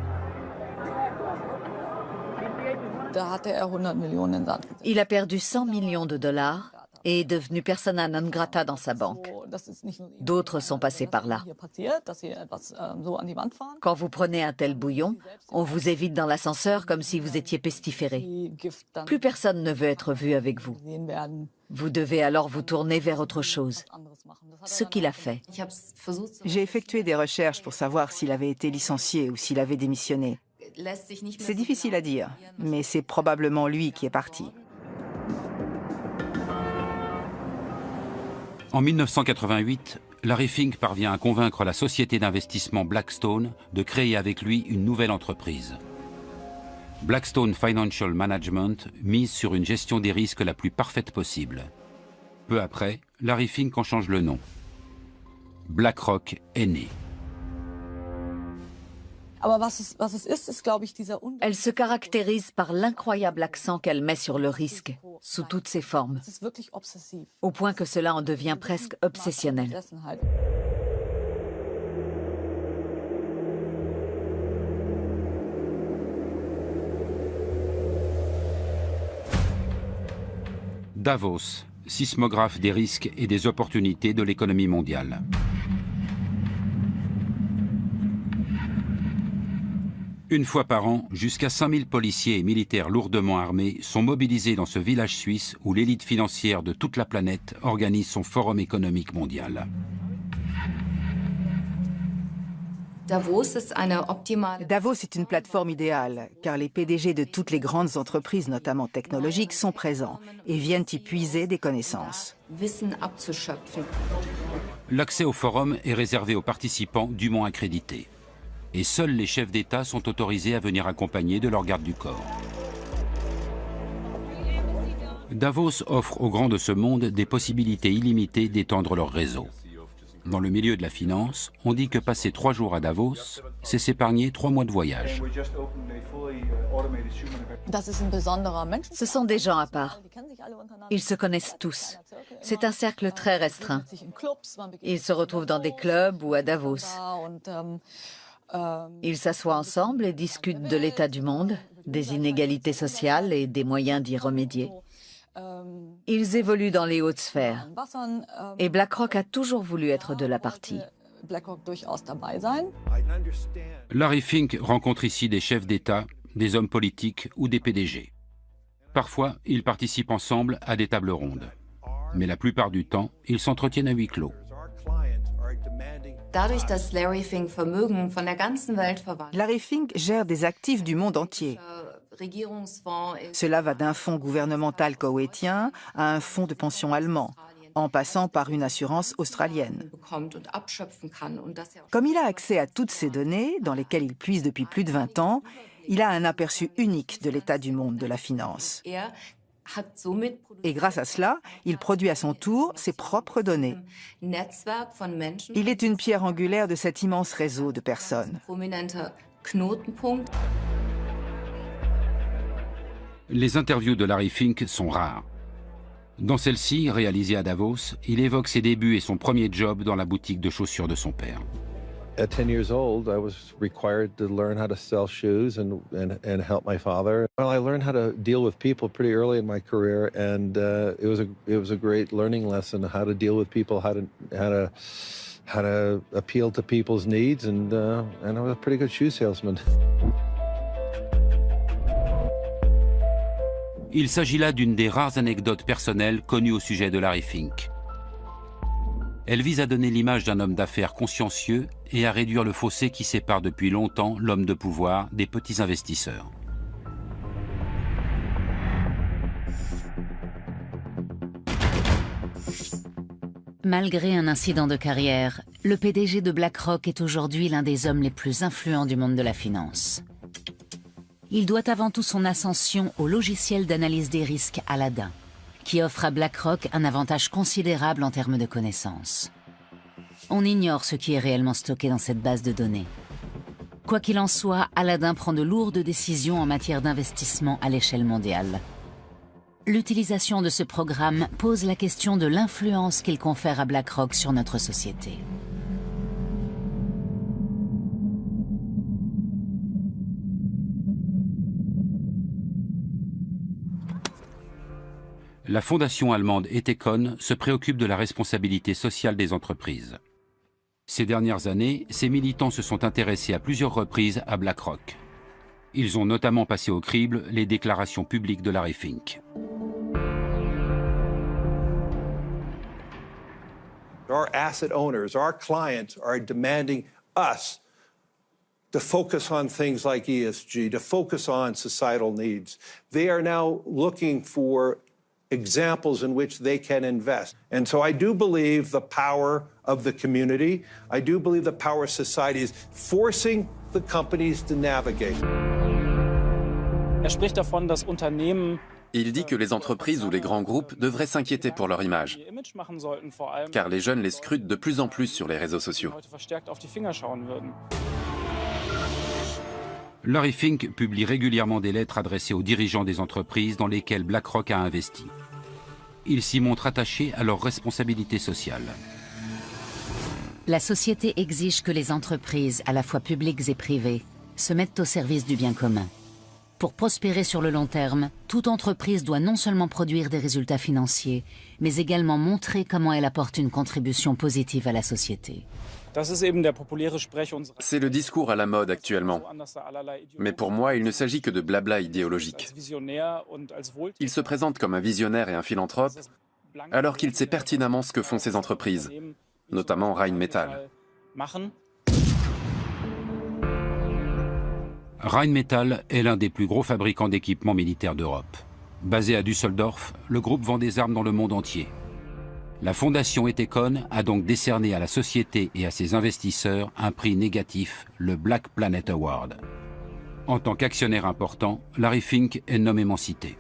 Il a perdu 100 millions de dollars et est devenu persona non grata dans sa banque. D'autres sont passés par là. Quand vous prenez un tel bouillon, on vous évite dans l'ascenseur comme si vous étiez pestiféré. Plus personne ne veut être vu avec vous. Vous devez alors vous tourner vers autre chose. Ce qu'il a fait. J'ai effectué des recherches pour savoir s'il avait été licencié ou s'il avait démissionné. C'est difficile à dire, mais c'est probablement lui qui est parti. En 1988, Larry Fink parvient à convaincre la société d'investissement Blackstone de créer avec lui une nouvelle entreprise. Blackstone Financial Management mise sur une gestion des risques la plus parfaite possible. Peu après, Larry Fink en change le nom. BlackRock est né. Elle se caractérise par l'incroyable accent qu'elle met sur le risque, sous toutes ses formes, au point que cela en devient presque obsessionnel. Davos, sismographe des risques et des opportunités de l'économie mondiale. Une fois par an, jusqu'à 5000 policiers et militaires lourdement armés sont mobilisés dans ce village suisse où l'élite financière de toute la planète organise son forum économique mondial. Davos est une plateforme idéale, car les PDG de toutes les grandes entreprises, notamment technologiques, sont présents et viennent y puiser des connaissances. L'accès au forum est réservé aux participants dûment accrédités. Et seuls les chefs d'État sont autorisés à venir accompagnés de leur garde du corps. Davos offre aux grands de ce monde des possibilités illimitées d'étendre leur réseau. Dans le milieu de la finance, on dit que passer 3 jours à Davos, c'est s'épargner 3 mois de voyage. Ce sont des gens à part. Ils se connaissent tous. C'est un cercle très restreint. Ils se retrouvent dans des clubs ou à Davos. Ils s'assoient ensemble et discutent de l'état du monde, des inégalités sociales et des moyens d'y remédier. Ils évoluent dans les hautes sphères. Et BlackRock a toujours voulu être de la partie. Larry Fink rencontre ici des chefs d'État, des hommes politiques ou des PDG. Parfois, ils participent ensemble à des tables rondes. Mais la plupart du temps, ils s'entretiennent à huis clos. Larry Fink gère des actifs du monde entier. Cela va d'un fonds gouvernemental koweïtien à un fonds de pension allemand, en passant par une assurance australienne. Comme il a accès à toutes ces données, dans lesquelles il puise depuis plus de 20 ans, il a un aperçu unique de l'état du monde de la finance. Et grâce à cela, il produit à son tour ses propres données. Il est une pierre angulaire de cet immense réseau de personnes. Les interviews de Larry Fink sont rares. Dans celle-ci, réalisée à Davos, il évoque ses débuts et son premier job dans la boutique de chaussures de son père. At 10 years old, I was required to learn how to sell shoes and help my father. Well, I learned how to deal with people pretty early in my career, and it was a great learning lesson how to deal with people, how to appeal to people's needs, and I was a pretty good shoe salesman. Il s'agit là d'une des rares anecdotes personnelles connues au sujet de Larry Fink. Elle vise à donner l'image d'un homme d'affaires consciencieux et à réduire le fossé qui sépare depuis longtemps l'homme de pouvoir des petits investisseurs. Malgré un incident de carrière, le PDG de BlackRock est aujourd'hui l'un des hommes les plus influents du monde de la finance. Il doit avant tout son ascension au logiciel d'analyse des risques Aladdin, qui offre à BlackRock un avantage considérable en termes de connaissances. On ignore ce qui est réellement stocké dans cette base de données. Quoi qu'il en soit, Aladdin prend de lourdes décisions en matière d'investissement à l'échelle mondiale. L'utilisation de ce programme pose la question de l'influence qu'il confère à BlackRock sur notre société. La fondation allemande Ethicon se préoccupe de la responsabilité sociale des entreprises. Ces dernières années, ses militants se sont intéressés à plusieurs reprises à BlackRock. Ils ont notamment passé au crible les déclarations publiques de Larry Fink. Our asset owners, our clients are demanding us to focus on things like ESG, to focus on societal needs. They are now looking for examples in which they can invest. And so I do believe the power of the community. I do believe the power of society is forcing the companies to navigate. spricht davon, dass Unternehmen Il dit que les entreprises ou les grands groupes devraient s'inquiéter pour leur image, car les jeunes les scrutent de plus en plus sur les réseaux sociaux. Larry Fink publie régulièrement des lettres adressées aux dirigeants des entreprises dans lesquelles BlackRock a investi. Il s'y montre attaché à leurs responsabilités sociales. La société exige que les entreprises, à la fois publiques et privées, se mettent au service du bien commun. Pour prospérer sur le long terme, toute entreprise doit non seulement produire des résultats financiers, mais également montrer comment elle apporte une contribution positive à la société. C'est le discours à la mode actuellement. Mais pour moi, il ne s'agit que de blabla idéologique. Il se présente comme un visionnaire et un philanthrope, alors qu'il sait pertinemment ce que font ces entreprises, notamment Rheinmetall. Rheinmetall est l'un des plus gros fabricants d'équipements militaires d'Europe. Basé à Düsseldorf, le groupe vend des armes dans le monde entier. La fondation Ethicon a donc décerné à la société et à ses investisseurs un prix négatif, le Black Planet Award. En tant qu'actionnaire important, Larry Fink est nommément cité.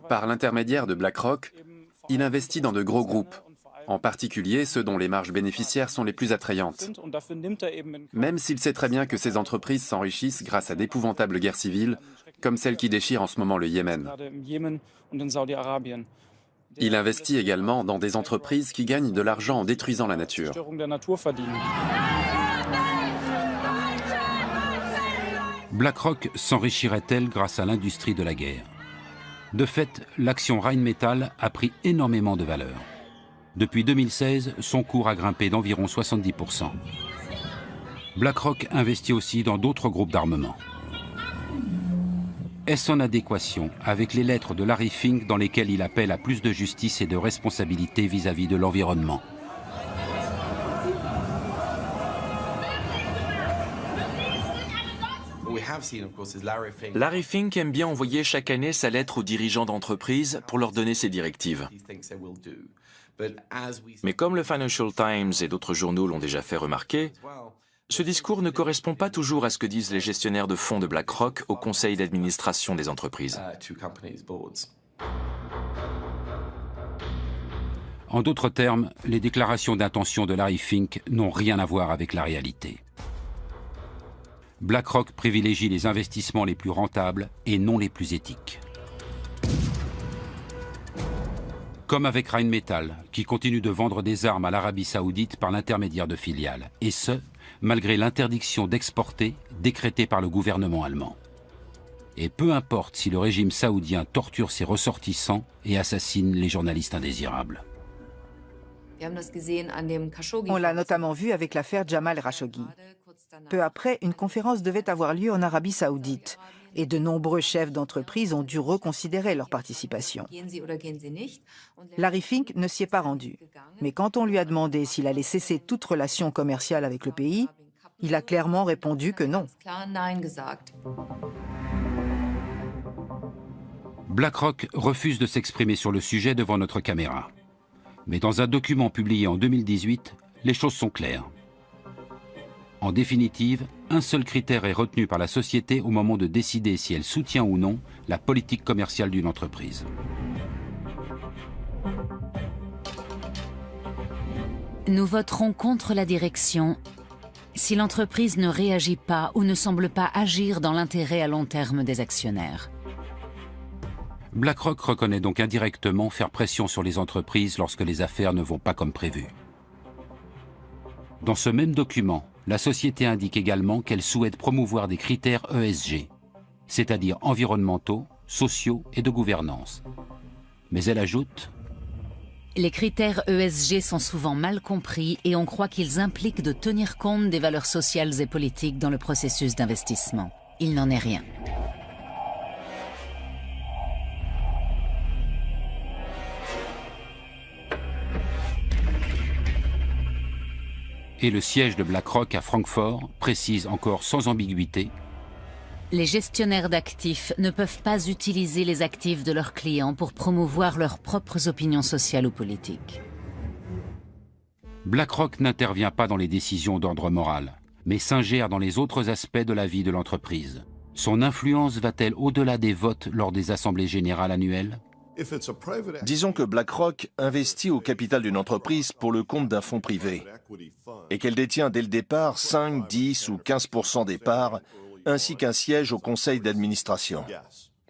Par l'intermédiaire de BlackRock, il investit dans de gros groupes, en particulier ceux dont les marges bénéficiaires sont les plus attrayantes. Même s'il sait très bien que ces entreprises s'enrichissent grâce à d'épouvantables guerres civiles, comme celle qui déchire en ce moment le Yémen. Il investit également dans des entreprises qui gagnent de l'argent en détruisant la nature. BlackRock s'enrichirait-elle grâce à l'industrie de la guerre? De fait, l'action Rheinmetall a pris énormément de valeur. Depuis 2016, son cours a grimpé d'environ 70%. BlackRock investit aussi dans d'autres groupes d'armement. Est-ce en adéquation avec les lettres de Larry Fink dans lesquelles il appelle à plus de justice et de responsabilité vis-à-vis de l'environnement? Larry Fink aime bien envoyer chaque année sa lettre aux dirigeants d'entreprise pour leur donner ses directives. Mais comme le Financial Times et d'autres journaux l'ont déjà fait remarquer, ce discours ne correspond pas toujours à ce que disent les gestionnaires de fonds de BlackRock au conseil d'administration des entreprises. En d'autres termes, les déclarations d'intention de Larry Fink n'ont rien à voir avec la réalité. BlackRock privilégie les investissements les plus rentables et non les plus éthiques. Comme avec Rheinmetall, qui continue de vendre des armes à l'Arabie Saoudite par l'intermédiaire de filiales, et ce, malgré l'interdiction d'exporter décrétée par le gouvernement allemand. Et peu importe si le régime saoudien torture ses ressortissants et assassine les journalistes indésirables. On l'a notamment vu avec l'affaire Jamal Khashoggi. Peu après, une conférence devait avoir lieu en Arabie Saoudite et de nombreux chefs d'entreprise ont dû reconsidérer leur participation. Larry Fink ne s'y est pas rendu, mais quand on lui a demandé s'il allait cesser toute relation commerciale avec le pays, il a clairement répondu que non. BlackRock refuse de s'exprimer sur le sujet devant notre caméra. Mais dans un document publié en 2018, les choses sont claires. En définitive, un seul critère est retenu par la société au moment de décider si elle soutient ou non la politique commerciale d'une entreprise. Nous voterons contre la direction si l'entreprise ne réagit pas ou ne semble pas agir dans l'intérêt à long terme des actionnaires. BlackRock reconnaît donc indirectement faire pression sur les entreprises lorsque les affaires ne vont pas comme prévu. Dans ce même document, la société indique également qu'elle souhaite promouvoir des critères ESG, c'est-à-dire environnementaux, sociaux et de gouvernance. Mais elle ajoute: les critères ESG sont souvent mal compris et on croit qu'ils impliquent de tenir compte des valeurs sociales et politiques dans le processus d'investissement. Il n'en est rien. Et le siège de BlackRock à Francfort précise encore sans ambiguïté: les gestionnaires d'actifs ne peuvent pas utiliser les actifs de leurs clients pour promouvoir leurs propres opinions sociales ou politiques. BlackRock n'intervient pas dans les décisions d'ordre moral, mais s'ingère dans les autres aspects de la vie de l'entreprise. Son influence va-t-elle au-delà des votes lors des assemblées générales annuelles? Disons que BlackRock investit au capital d'une entreprise pour le compte d'un fonds privé et qu'elle détient dès le départ 5, 10 ou 15% des parts, ainsi qu'un siège au conseil d'administration.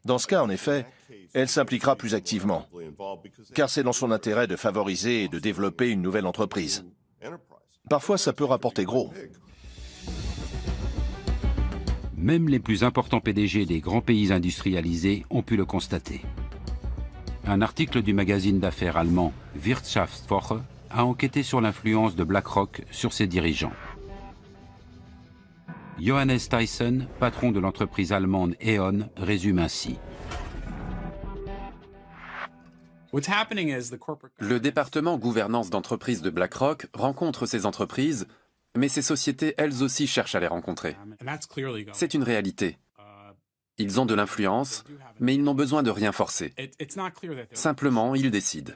Dans ce cas, en effet, elle s'impliquera plus activement, car c'est dans son intérêt de favoriser et de développer une nouvelle entreprise. Parfois, ça peut rapporter gros. Même les plus importants PDG des grands pays industrialisés ont pu le constater. Un article du magazine d'affaires allemand Wirtschaftswoche a enquêté sur l'influence de BlackRock sur ses dirigeants. Johannes Tyson, patron de l'entreprise allemande E.ON, résume ainsi: le département gouvernance d'entreprise de BlackRock rencontre ces entreprises, mais ces sociétés elles aussi cherchent à les rencontrer. C'est une réalité. Ils ont de l'influence, mais ils n'ont besoin de rien forcer. Simplement, ils décident.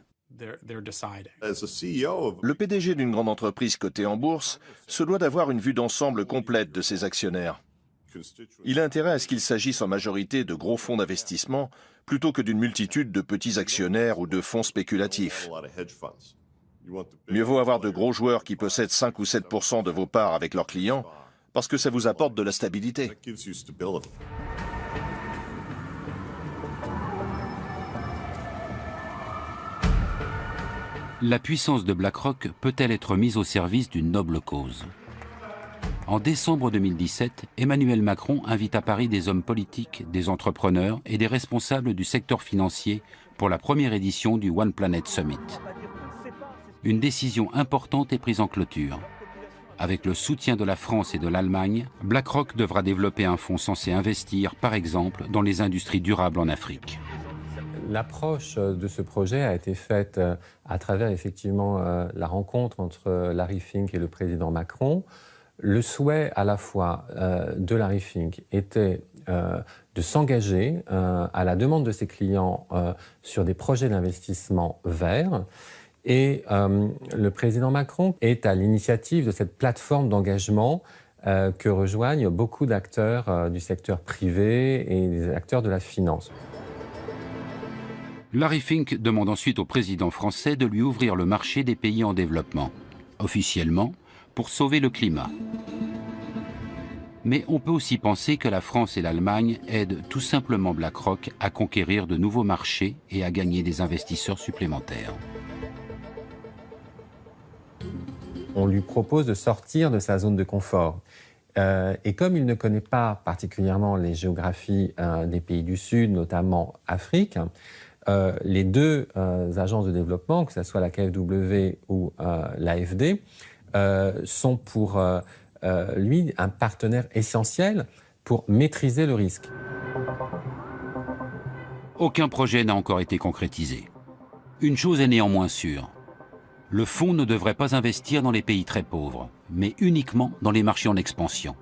Le PDG d'une grande entreprise cotée en bourse se doit d'avoir une vue d'ensemble complète de ses actionnaires. Il a intérêt à ce qu'il s'agisse en majorité de gros fonds d'investissement plutôt que d'une multitude de petits actionnaires ou de fonds spéculatifs. Mieux vaut avoir de gros joueurs qui possèdent 5 ou 7% de vos parts avec leurs clients parce que ça vous apporte de la stabilité. La puissance de BlackRock peut-elle être mise au service d'une noble cause? En décembre 2017, Emmanuel Macron invite à Paris des hommes politiques, des entrepreneurs et des responsables du secteur financier pour la première édition du One Planet Summit. Une décision importante est prise en clôture. Avec le soutien de la France et de l'Allemagne, BlackRock devra développer un fonds censé investir, par exemple, dans les industries durables en Afrique. L'approche de ce projet a été faite à travers effectivement la rencontre entre Larry Fink et le président Macron. Le souhait à la fois de Larry Fink était de s'engager à la demande de ses clients sur des projets d'investissement verts. Et le président Macron est à l'initiative de cette plateforme d'engagement que rejoignent beaucoup d'acteurs du secteur privé et des acteurs de la finance. Larry Fink demande ensuite au président français de lui ouvrir le marché des pays en développement, officiellement pour sauver le climat. Mais on peut aussi penser que la France et l'Allemagne aident tout simplement BlackRock à conquérir de nouveaux marchés et à gagner des investisseurs supplémentaires. On lui propose de sortir de sa zone de confort. Et comme il ne connaît pas particulièrement les géographies des pays du Sud, notamment Afrique, les deux agences de développement, que ce soit la KfW ou l'AFD, sont pour lui un partenaire essentiel pour maîtriser le risque. Aucun projet n'a encore été concrétisé. Une chose est néanmoins sûre. Le fonds ne devrait pas investir dans les pays très pauvres, mais uniquement dans les marchés en expansion.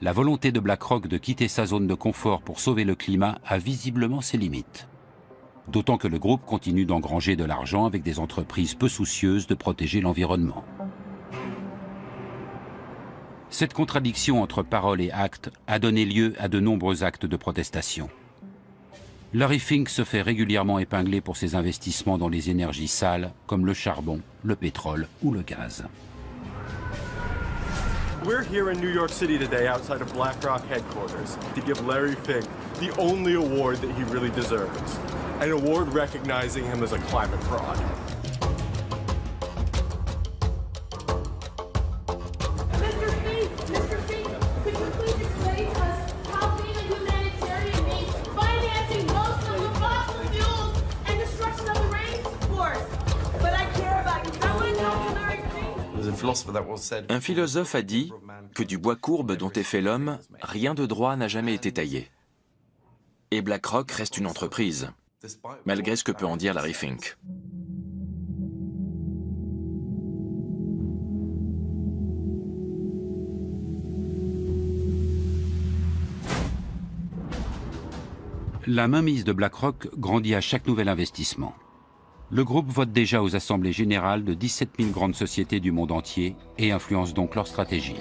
la volonté de BlackRock de quitter sa zone de confort pour sauver le climat a visiblement ses limites. D'autant que le groupe continue d'engranger de l'argent avec des entreprises peu soucieuses de protéger l'environnement. Cette contradiction entre parole et acte a donné lieu à de nombreux actes de protestation. Larry Fink se fait régulièrement épingler pour ses investissements dans les énergies sales comme le charbon, le pétrole ou le gaz. We're here in New York City today outside of BlackRock headquarters to give Larry Fink the only award that he really deserves. An award recognizing him as a climate fraud. Un philosophe a dit que du bois courbe dont est fait l'homme, rien de droit n'a jamais été taillé. Et BlackRock reste une entreprise, malgré ce que peut en dire Larry Fink. La mainmise de BlackRock grandit à chaque nouvel investissement. Le groupe vote déjà aux assemblées générales de 17 000 grandes sociétés du monde entier et influence donc leur stratégie.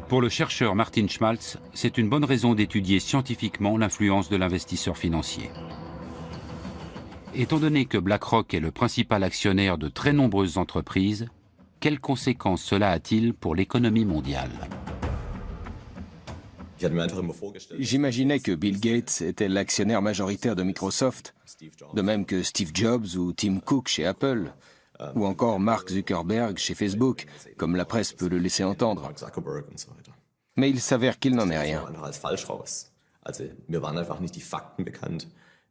Pour le chercheur Martin Schmaltz, c'est une bonne raison d'étudier scientifiquement l'influence de l'investisseur financier. Étant donné que BlackRock est le principal actionnaire de très nombreuses entreprises, quelles conséquences cela a-t-il pour l'économie mondiale ? J'imaginais que Bill Gates était l'actionnaire majoritaire de Microsoft, de même que Steve Jobs ou Tim Cook chez Apple, ou encore Mark Zuckerberg chez Facebook, comme la presse peut le laisser entendre. Mais il s'avère qu'il n'en est rien.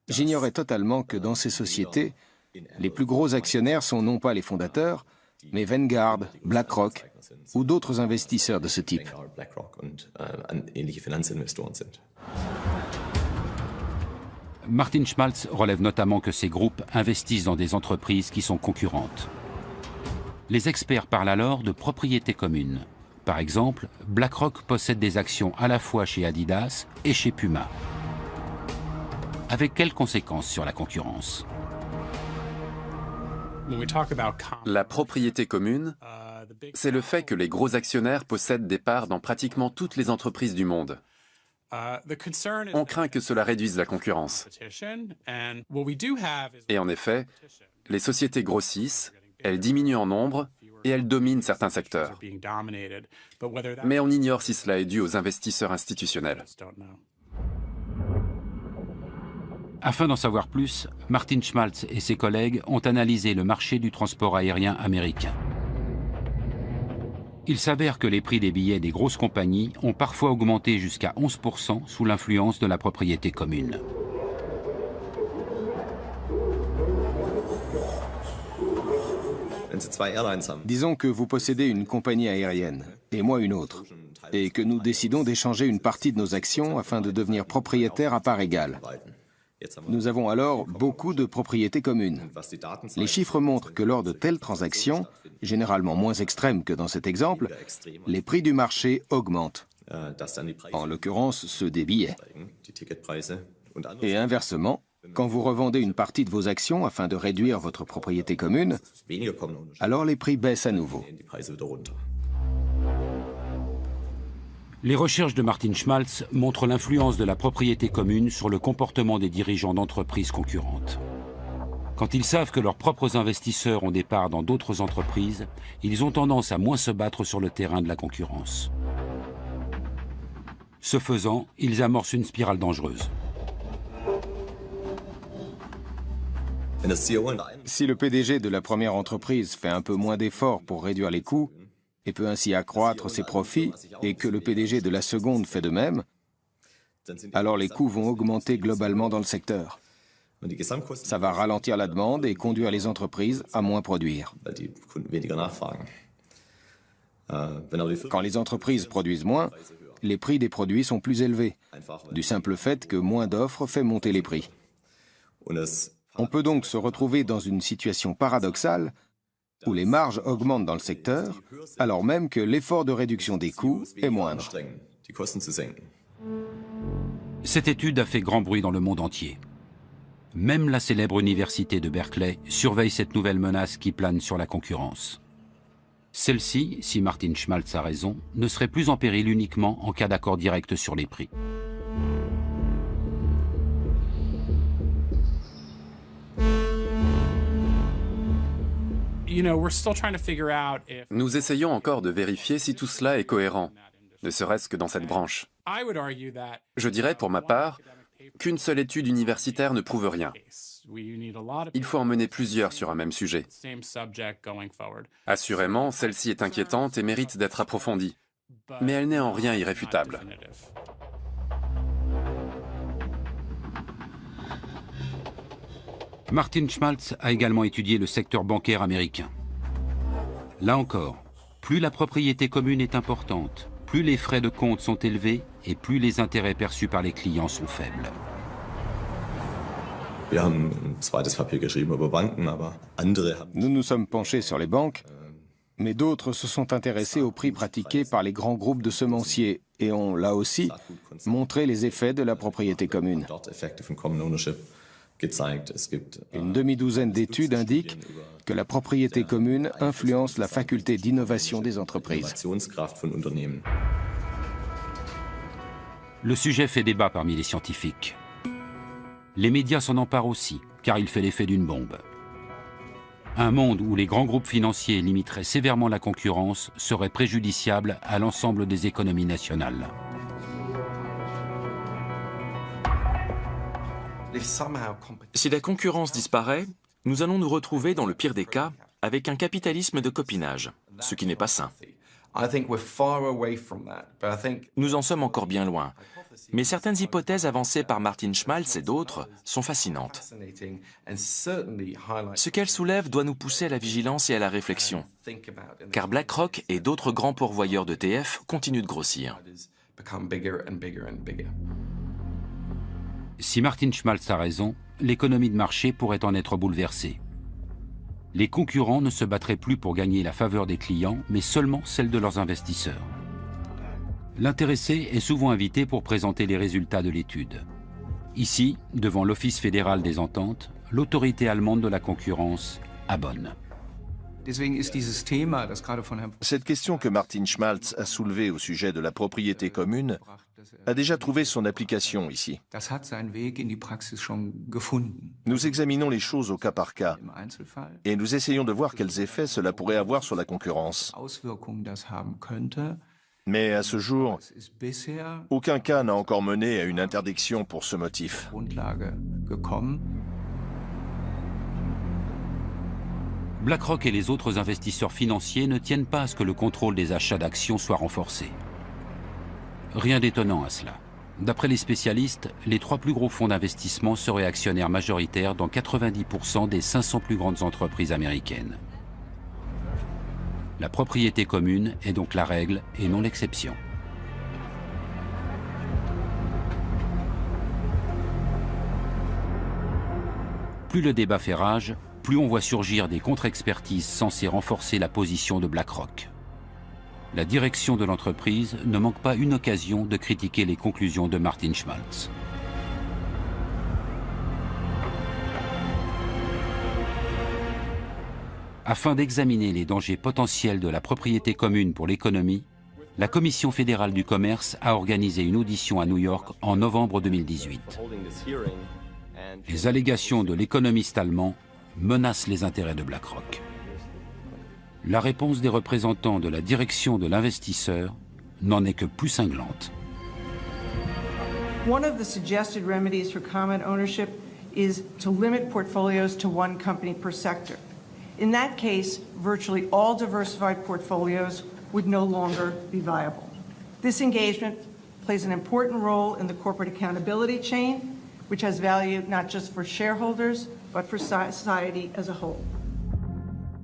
J'ignorais totalement que dans ces sociétés, les plus gros actionnaires sont non pas les fondateurs, mais Vanguard, BlackRock ou d'autres investisseurs de ce type. Martin Schmaltz relève notamment que ces groupes investissent dans des entreprises qui sont concurrentes. Les experts parlent alors de propriété commune. Par exemple, BlackRock possède des actions à la fois chez Adidas et chez Puma. Avec quelles conséquences sur la concurrence ? La propriété commune, c'est le fait que les gros actionnaires possèdent des parts dans pratiquement toutes les entreprises du monde. On craint que cela réduise la concurrence. Et en effet, les sociétés grossissent, elles diminuent en nombre et elles dominent certains secteurs. Mais on ignore si cela est dû aux investisseurs institutionnels. Afin d'en savoir plus, Martin Schmaltz et ses collègues ont analysé le marché du transport aérien américain. Il s'avère que les prix des billets des grosses compagnies ont parfois augmenté jusqu'à 11% sous l'influence de la propriété commune. Disons que vous possédez une compagnie aérienne, et moi une autre, et que nous décidons d'échanger une partie de nos actions afin de devenir propriétaires à part égale. Nous avons alors beaucoup de propriétés communes. Les chiffres montrent que lors de telles transactions, généralement moins extrêmes que dans cet exemple, les prix du marché augmentent, en l'occurrence ceux des billets. Et inversement, quand vous revendez une partie de vos actions afin de réduire votre propriété commune, alors les prix baissent à nouveau. Les recherches de Martin Schmaltz montrent l'influence de la propriété commune sur le comportement des dirigeants d'entreprises concurrentes. Quand ils savent que leurs propres investisseurs ont des parts dans d'autres entreprises, ils ont tendance à moins se battre sur le terrain de la concurrence. Ce faisant, ils amorcent une spirale dangereuse. Si le PDG de la première entreprise fait un peu moins d'efforts pour réduire les coûts, et peut ainsi accroître ses profits, et que le PDG de la seconde fait de même, alors les coûts vont augmenter globalement dans le secteur. Ça va ralentir la demande et conduire les entreprises à moins produire. Quand les entreprises produisent moins, les prix des produits sont plus élevés, du simple fait que moins d'offres fait monter les prix. On peut donc se retrouver dans une situation paradoxale où les marges augmentent dans le secteur, alors même que l'effort de réduction des coûts est moindre. Cette étude a fait grand bruit dans le monde entier. Même la célèbre université de Berkeley surveille cette nouvelle menace qui plane sur la concurrence. Celle-ci, si Martin Schmaltz a raison, ne serait plus en péril uniquement en cas d'accord direct sur les prix. Nous essayons encore de vérifier si tout cela est cohérent, ne serait-ce que dans cette branche. Je dirais pour ma part qu'une seule étude universitaire ne prouve rien. Il faut en mener plusieurs sur un même sujet. Assurément, celle-ci est inquiétante et mérite d'être approfondie, mais elle n'est en rien irréfutable. Martin Schmaltz a également étudié le secteur bancaire américain. Là encore, plus la propriété commune est importante, plus les frais de compte sont élevés et plus les intérêts perçus par les clients sont faibles. Nous nous sommes penchés sur les banques, mais d'autres se sont intéressés aux prix pratiqués par les grands groupes de semenciers et ont, là aussi, montré les effets de la propriété commune. Une demi-douzaine d'études indiquent que la propriété commune influence la faculté d'innovation des entreprises. Le sujet fait débat parmi les scientifiques. Les médias s'en emparent aussi, car il fait l'effet d'une bombe. Un monde où les grands groupes financiers limiteraient sévèrement la concurrence serait préjudiciable à l'ensemble des économies nationales. Si la concurrence disparaît, nous allons nous retrouver, dans le pire des cas, avec un capitalisme de copinage, ce qui n'est pas sain. Nous en sommes encore bien loin, mais certaines hypothèses avancées par Martin Schmaltz et d'autres sont fascinantes. Ce qu'elles soulèvent doit nous pousser à la vigilance et à la réflexion, car BlackRock et d'autres grands pourvoyeurs d'ETF continuent de grossir. Si Martin Schmaltz a raison, l'économie de marché pourrait en être bouleversée. Les concurrents ne se battraient plus pour gagner la faveur des clients, mais seulement celle de leurs investisseurs. L'intéressé est souvent invité pour présenter les résultats de l'étude. Ici, devant l'Office fédéral des ententes, l'autorité allemande de la concurrence abonne. Cette question que Martin Schmaltz a soulevée au sujet de la propriété commune a déjà trouvé son application ici. Nous examinons les choses au cas par cas et nous essayons de voir quels effets cela pourrait avoir sur la concurrence. Mais à ce jour, aucun cas n'a encore mené à une interdiction pour ce motif. BlackRock et les autres investisseurs financiers ne tiennent pas à ce que le contrôle des achats d'actions soit renforcé. Rien d'étonnant à cela. D'après les spécialistes, les 3 plus gros fonds d'investissement seraient actionnaires majoritaires dans 90% des 500 plus grandes entreprises américaines. La propriété commune est donc la règle et non l'exception. Plus le débat fait rage, plus on voit surgir des contre-expertises censées renforcer la position de BlackRock. La direction de l'entreprise ne manque pas une occasion de critiquer les conclusions de Martin Schmaltz. Afin d'examiner les dangers potentiels de la propriété commune pour l'économie, la Commission fédérale du commerce a organisé une audition à New York en novembre 2018. Les allégations de l'économiste allemand menacent les intérêts de BlackRock. La réponse des représentants de la direction de l'investisseur n'en est que plus cinglante. One of the suggested remedies for common ownership is to limit portfolios to one company per sector. In that case, virtually all diversified portfolios would no longer be viable. This engagement plays an important role in the corporate accountability chain, which has value not just for shareholders, but for society as a whole.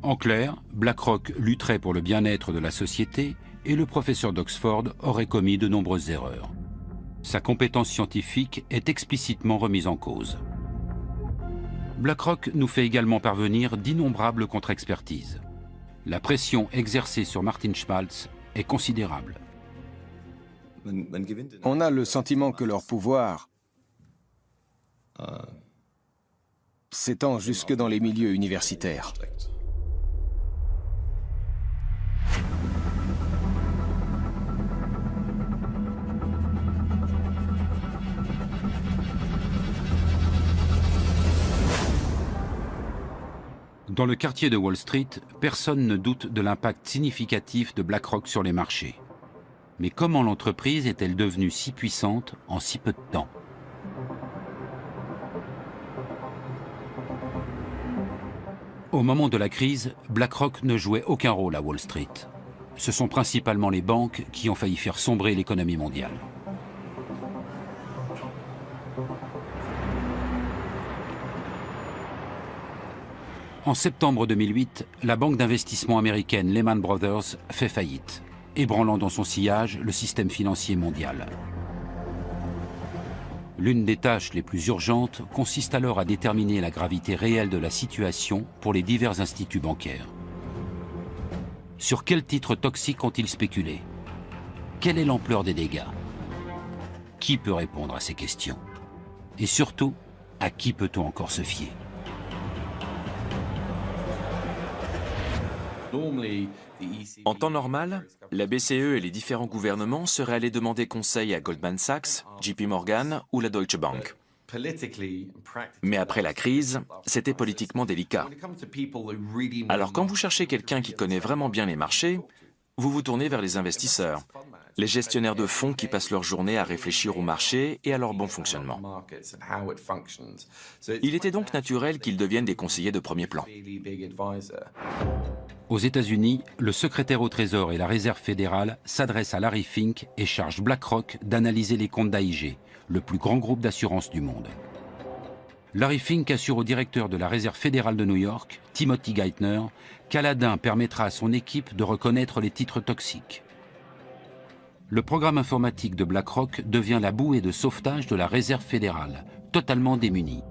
En clair, BlackRock lutterait pour le bien-être de la société et le professeur d'Oxford aurait commis de nombreuses erreurs. Sa compétence scientifique est explicitement remise en cause. BlackRock nous fait également parvenir d'innombrables contre-expertises. La pression exercée sur Martin Schmaltz est considérable. On a le sentiment que leur pouvoir s'étend jusque dans les milieux universitaires. Dans le quartier de Wall Street, personne ne doute de l'impact significatif de BlackRock sur les marchés. Mais comment l'entreprise est-elle devenue si puissante en si peu de temps? Au moment de la crise, BlackRock ne jouait aucun rôle à Wall Street. Ce sont principalement les banques qui ont failli faire sombrer l'économie mondiale. En septembre 2008, la banque d'investissement américaine Lehman Brothers fait faillite, ébranlant dans son sillage le système financier mondial. L'une des tâches les plus urgentes consiste alors à déterminer la gravité réelle de la situation pour les divers instituts bancaires. Sur quels titres toxiques ont-ils spéculé? Quelle est l'ampleur des dégâts? Qui peut répondre à ces questions? Et surtout, à qui peut-on encore se fier? En temps normal, la BCE et les différents gouvernements seraient allés demander conseil à Goldman Sachs, JP Morgan ou la Deutsche Bank. Mais après la crise, c'était politiquement délicat. Alors quand vous cherchez quelqu'un qui connaît vraiment bien les marchés, vous vous tournez vers les investisseurs, les gestionnaires de fonds qui passent leur journée à réfléchir au marché et à leur bon fonctionnement. Il était donc naturel qu'ils deviennent des conseillers de premier plan. Aux États-Unis, le secrétaire au Trésor et la Réserve fédérale s'adressent à Larry Fink et chargent BlackRock d'analyser les comptes d'AIG, le plus grand groupe d'assurance du monde. Larry Fink assure au directeur de la Réserve fédérale de New York, Timothy Geithner, qu'Aladin permettra à son équipe de reconnaître les titres toxiques. Le programme informatique de BlackRock devient la bouée de sauvetage de la Réserve fédérale, totalement démunie.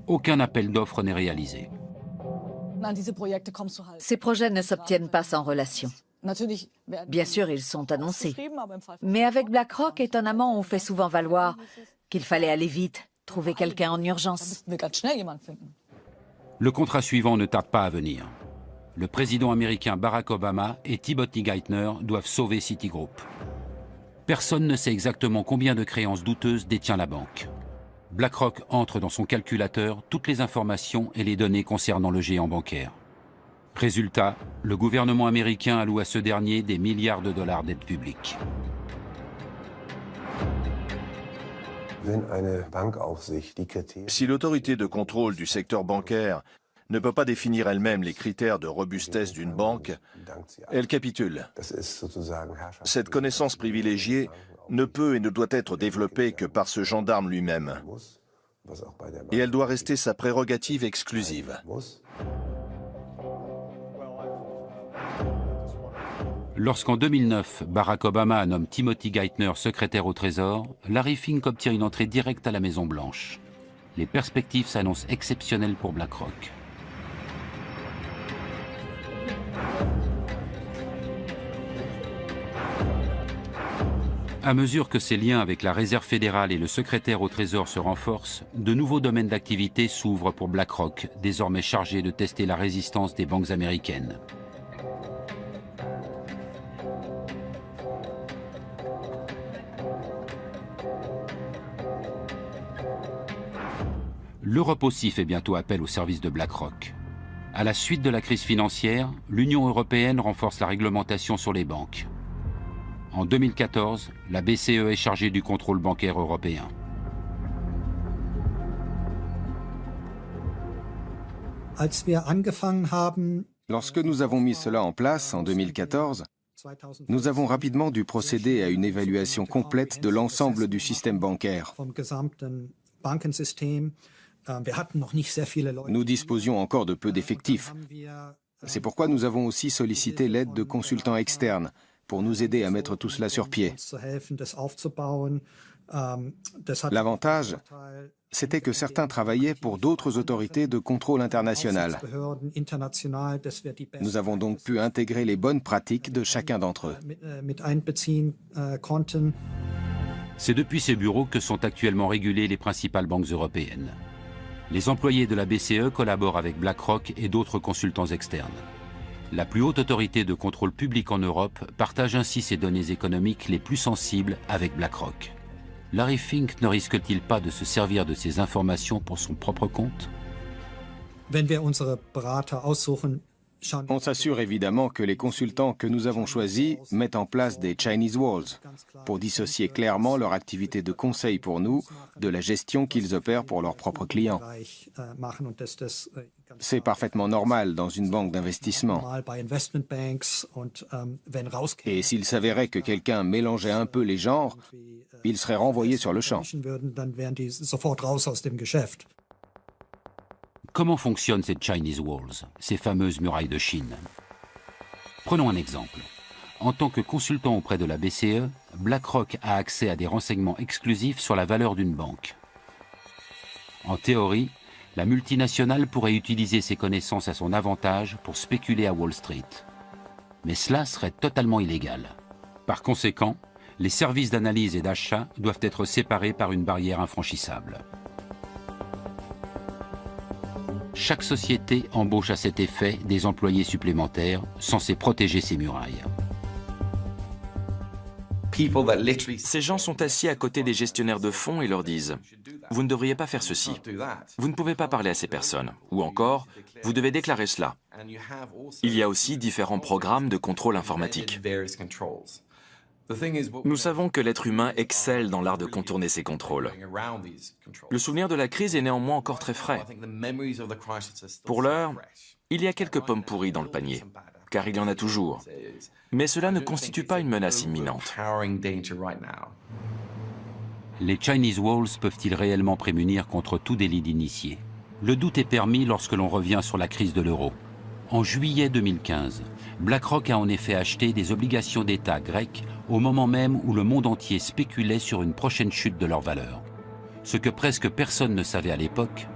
Aucun appel d'offres n'est réalisé. Ces projets ne s'obtiennent pas sans relation. Bien sûr, ils sont annoncés. Mais avec BlackRock, étonnamment, on fait souvent valoir qu'il fallait aller vite, trouver quelqu'un en urgence. Le contrat suivant ne tarde pas à venir. Le président américain Barack Obama et Timothy Geithner doivent sauver Citigroup. Personne ne sait exactement combien de créances douteuses détient la banque. BlackRock entre dans son calculateur toutes les informations et les données concernant le géant bancaire. Résultat, le gouvernement américain alloue à ce dernier des milliards de dollars d'aide publique. Si l'autorité de contrôle du secteur bancaire ne peut pas définir elle-même les critères de robustesse d'une banque, elle capitule. Cette connaissance privilégiée ne peut et ne doit être développée que par ce gendarme lui-même. Et elle doit rester sa prérogative exclusive. Lorsqu'en 2009, Barack Obama nomme Timothy Geithner secrétaire au Trésor, Larry Fink obtient une entrée directe à la Maison-Blanche. Les perspectives s'annoncent exceptionnelles pour BlackRock. À mesure que ses liens avec la Réserve fédérale et le secrétaire au Trésor se renforcent, de nouveaux domaines d'activité s'ouvrent pour BlackRock, désormais chargé de tester la résistance des banques américaines. L'Europe aussi fait bientôt appel au service de BlackRock. À la suite de la crise financière, l'Union européenne renforce la réglementation sur les banques. En 2014, la BCE est chargée du contrôle bancaire européen. Lorsque nous avons mis cela en place en 2014, nous avons rapidement dû procéder à une évaluation complète de l'ensemble du système bancaire. Nous disposions encore de peu d'effectifs. C'est pourquoi nous avons aussi sollicité l'aide de consultants externes pour nous aider à mettre tout cela sur pied. L'avantage, c'était que certains travaillaient pour d'autres autorités de contrôle international. Nous avons donc pu intégrer les bonnes pratiques de chacun d'entre eux. C'est depuis ces bureaux que sont actuellement régulées les principales banques européennes. Les employés de la BCE collaborent avec BlackRock et d'autres consultants externes. La plus haute autorité de contrôle public en Europe partage ainsi ses données économiques les plus sensibles avec BlackRock. Larry Fink ne risque-t-il pas de se servir de ces informations pour son propre compte? On s'assure évidemment que les consultants que nous avons choisis mettent en place des Chinese Walls pour dissocier clairement leur activité de conseil pour nous de la gestion qu'ils opèrent pour leurs propres clients. C'est parfaitement normal dans une banque d'investissement. Et s'il s'avérait que quelqu'un mélangeait un peu les genres, il serait renvoyé sur le champ. Comment fonctionnent ces Chinese Walls, ces fameuses murailles de Chine? Prenons un exemple. En tant que consultant auprès de la BCE, BlackRock a accès à des renseignements exclusifs sur la valeur d'une banque. En théorie, la multinationale pourrait utiliser ses connaissances à son avantage pour spéculer à Wall Street. Mais cela serait totalement illégal. Par conséquent, les services d'analyse et d'achat doivent être séparés par une barrière infranchissable. Chaque société embauche à cet effet des employés supplémentaires censés protéger ces murailles. Ces gens sont assis à côté des gestionnaires de fonds et leur disent « Vous ne devriez pas faire ceci. Vous ne pouvez pas parler à ces personnes. » Ou encore « Vous devez déclarer cela. » Il y a aussi différents programmes de contrôle informatique. Nous savons que l'être humain excelle dans l'art de contourner ces contrôles. Le souvenir de la crise est néanmoins encore très frais. Pour l'heure, il y a quelques pommes pourries dans le panier, car il y en a toujours. Mais cela ne constitue pas une menace imminente. Les Chinese Walls peuvent-ils réellement prémunir contre tout délit d'initié? Le doute est permis lorsque l'on revient sur la crise de l'euro. En juillet 2015, BlackRock a en effet acheté des obligations d'État grecques au moment même où le monde entier spéculait sur une prochaine chute de leur valeur. Ce que presque personne ne savait à l'époque,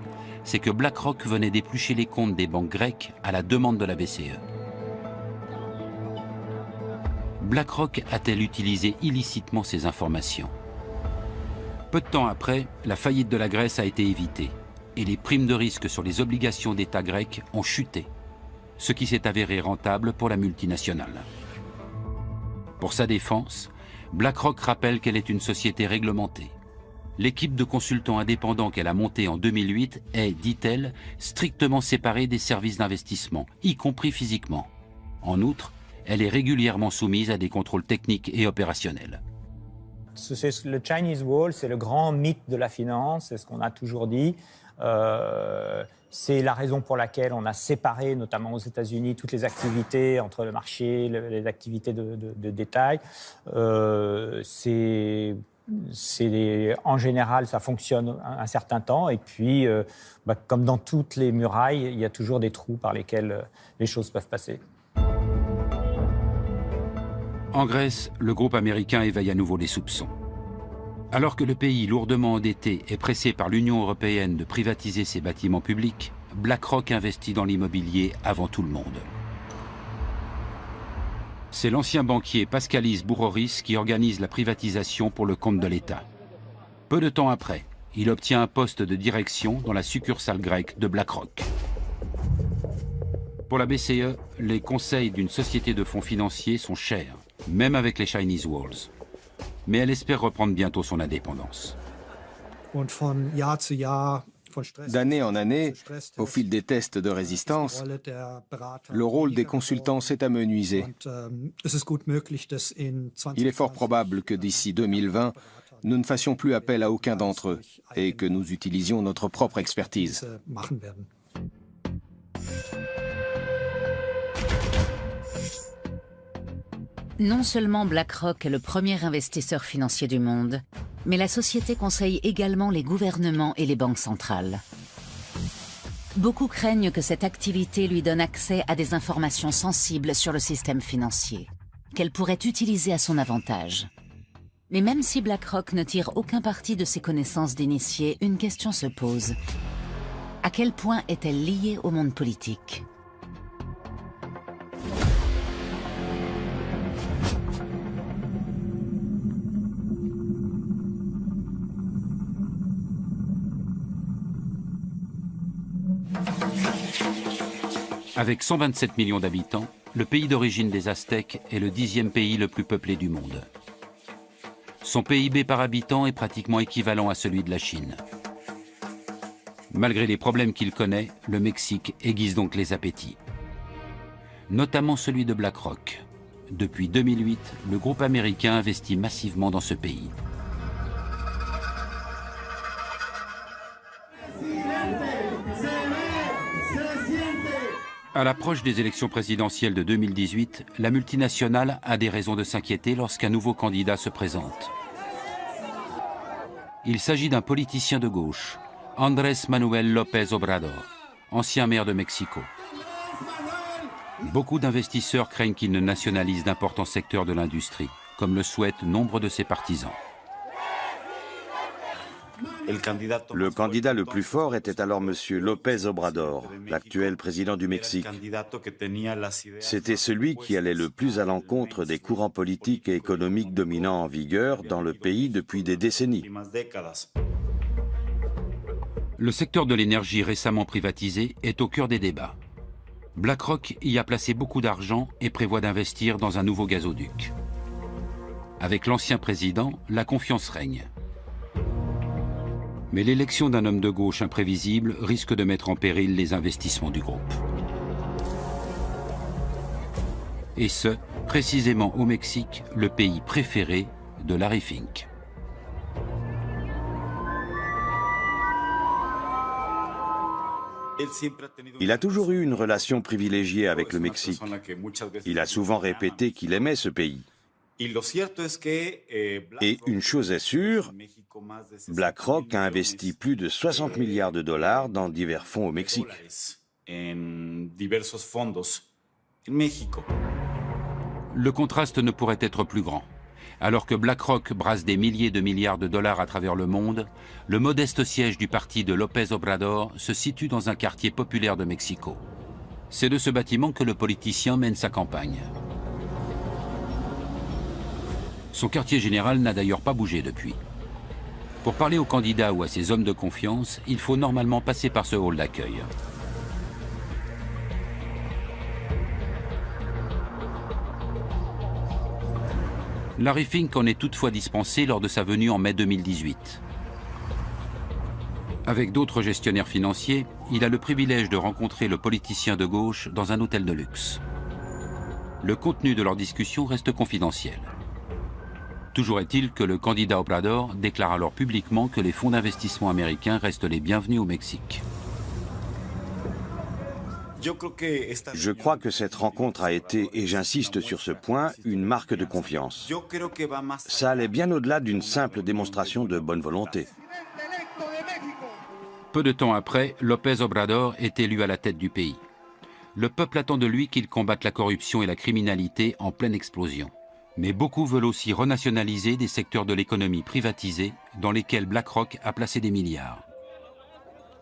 c'est que BlackRock venait d'éplucher les comptes des banques grecques à la demande de la BCE. BlackRock a-t-elle utilisé illicitement ces informations? Peu de temps après, la faillite de la Grèce a été évitée et les primes de risque sur les obligations d'État grecques ont chuté, ce qui s'est avéré rentable pour la multinationale. Pour sa défense, BlackRock rappelle qu'elle est une société réglementée. L'équipe de consultants indépendants qu'elle a montée en 2008 est, dit-elle, strictement séparée des services d'investissement, y compris physiquement. En outre, elle est régulièrement soumise à des contrôles techniques et opérationnels. Le Chinese Wall, c'est le grand mythe de la finance, c'est ce qu'on a toujours dit. C'est la raison pour laquelle on a séparé, notamment aux États-Unis, toutes les activités entre le marché, les activités de détail. En général, ça fonctionne un certain temps. Et puis, comme dans toutes les murailles, il y a toujours des trous par lesquels les choses peuvent passer. En Grèce, le groupe américain éveille à nouveau les soupçons. Alors que le pays lourdement endetté est pressé par l'Union européenne de privatiser ses bâtiments publics, BlackRock investit dans l'immobilier avant tout le monde. C'est l'ancien banquier Paskalis Bouroris qui organise la privatisation pour le compte de l'État. Peu de temps après, il obtient un poste de direction dans la succursale grecque de BlackRock. Pour la BCE, les conseils d'une société de fonds financiers sont chers, même avec les Chinese Walls. Mais elle espère reprendre bientôt son indépendance. D'année en année, au fil des tests de résistance, le rôle des consultants s'est amenuisé. Il est fort probable que d'ici 2020, nous ne fassions plus appel à aucun d'entre eux et que nous utilisions notre propre expertise. Non seulement BlackRock est le premier investisseur financier du monde, mais la société conseille également les gouvernements et les banques centrales. Beaucoup craignent que cette activité lui donne accès à des informations sensibles sur le système financier, qu'elle pourrait utiliser à son avantage. Mais même si BlackRock ne tire aucun parti de ses connaissances d'initié, une question se pose. À quel point est-elle liée au monde politique ? Avec 127 millions d'habitants, le pays d'origine des Aztèques est le 10e pays le plus peuplé du monde. Son PIB par habitant est pratiquement équivalent à celui de la Chine. Malgré les problèmes qu'il connaît, le Mexique aiguise donc les appétits. Notamment celui de BlackRock. Depuis 2008, le groupe américain investit massivement dans ce pays. À l'approche des élections présidentielles de 2018, la multinationale a des raisons de s'inquiéter lorsqu'un nouveau candidat se présente. Il s'agit d'un politicien de gauche, Andrés Manuel López Obrador, ancien maire de Mexico. Beaucoup d'investisseurs craignent qu'il ne nationalise d'importants secteurs de l'industrie, comme le souhaitent nombre de ses partisans. Le candidat le plus fort était alors M. López Obrador, l'actuel président du Mexique. C'était celui qui allait le plus à l'encontre des courants politiques et économiques dominants en vigueur dans le pays depuis des décennies. Le secteur de l'énergie récemment privatisé est au cœur des débats. BlackRock y a placé beaucoup d'argent et prévoit d'investir dans un nouveau gazoduc. Avec l'ancien président, la confiance règne. Mais l'élection d'un homme de gauche imprévisible risque de mettre en péril les investissements du groupe. Et ce, précisément au Mexique, le pays préféré de Larry Fink. Il a toujours eu une relation privilégiée avec le Mexique. Il a souvent répété qu'il aimait ce pays. Et une chose est sûre, BlackRock a investi plus de 60 milliards de dollars dans divers fonds au Mexique. Le contraste ne pourrait être plus grand. Alors que BlackRock brasse des milliers de milliards de dollars à travers le monde, le modeste siège du parti de López Obrador se situe dans un quartier populaire de Mexico. C'est de ce bâtiment que le politicien mène sa campagne. Son quartier général n'a d'ailleurs pas bougé depuis. Pour parler aux candidats ou à ses hommes de confiance, il faut normalement passer par ce hall d'accueil. Larry Fink en est toutefois dispensé lors de sa venue en mai 2018. Avec d'autres gestionnaires financiers, il a le privilège de rencontrer le politicien de gauche dans un hôtel de luxe. Le contenu de leur discussion reste confidentiel. Toujours est-il que le candidat Obrador déclare alors publiquement que les fonds d'investissement américains restent les bienvenus au Mexique. Je crois que cette rencontre a été, et j'insiste sur ce point, une marque de confiance. Ça allait bien au-delà d'une simple démonstration de bonne volonté. Peu de temps après, López Obrador est élu à la tête du pays. Le peuple attend de lui qu'il combatte la corruption et la criminalité en pleine explosion. Mais beaucoup veulent aussi renationaliser des secteurs de l'économie privatisés dans lesquels BlackRock a placé des milliards.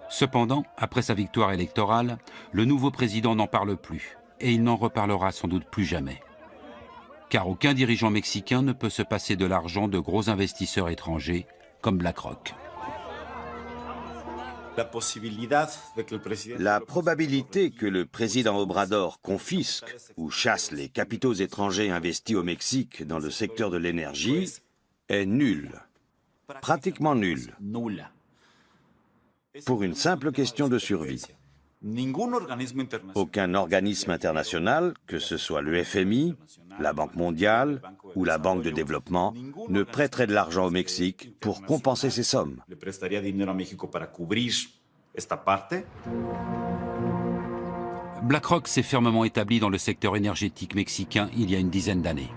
Cependant, après sa victoire électorale, le nouveau président n'en parle plus et il n'en reparlera sans doute plus jamais. Car aucun dirigeant mexicain ne peut se passer de l'argent de gros investisseurs étrangers comme BlackRock. La probabilité que le président Obrador confisque ou chasse les capitaux étrangers investis au Mexique dans le secteur de l'énergie est nulle, pratiquement nulle, pour une simple question de survie. Aucun organisme international, que ce soit le FMI, la Banque mondiale ou la Banque de développement, ne prêterait de l'argent au Mexique pour compenser ces sommes. BlackRock s'est fermement établi dans le secteur énergétique mexicain il y a une dizaine d'années.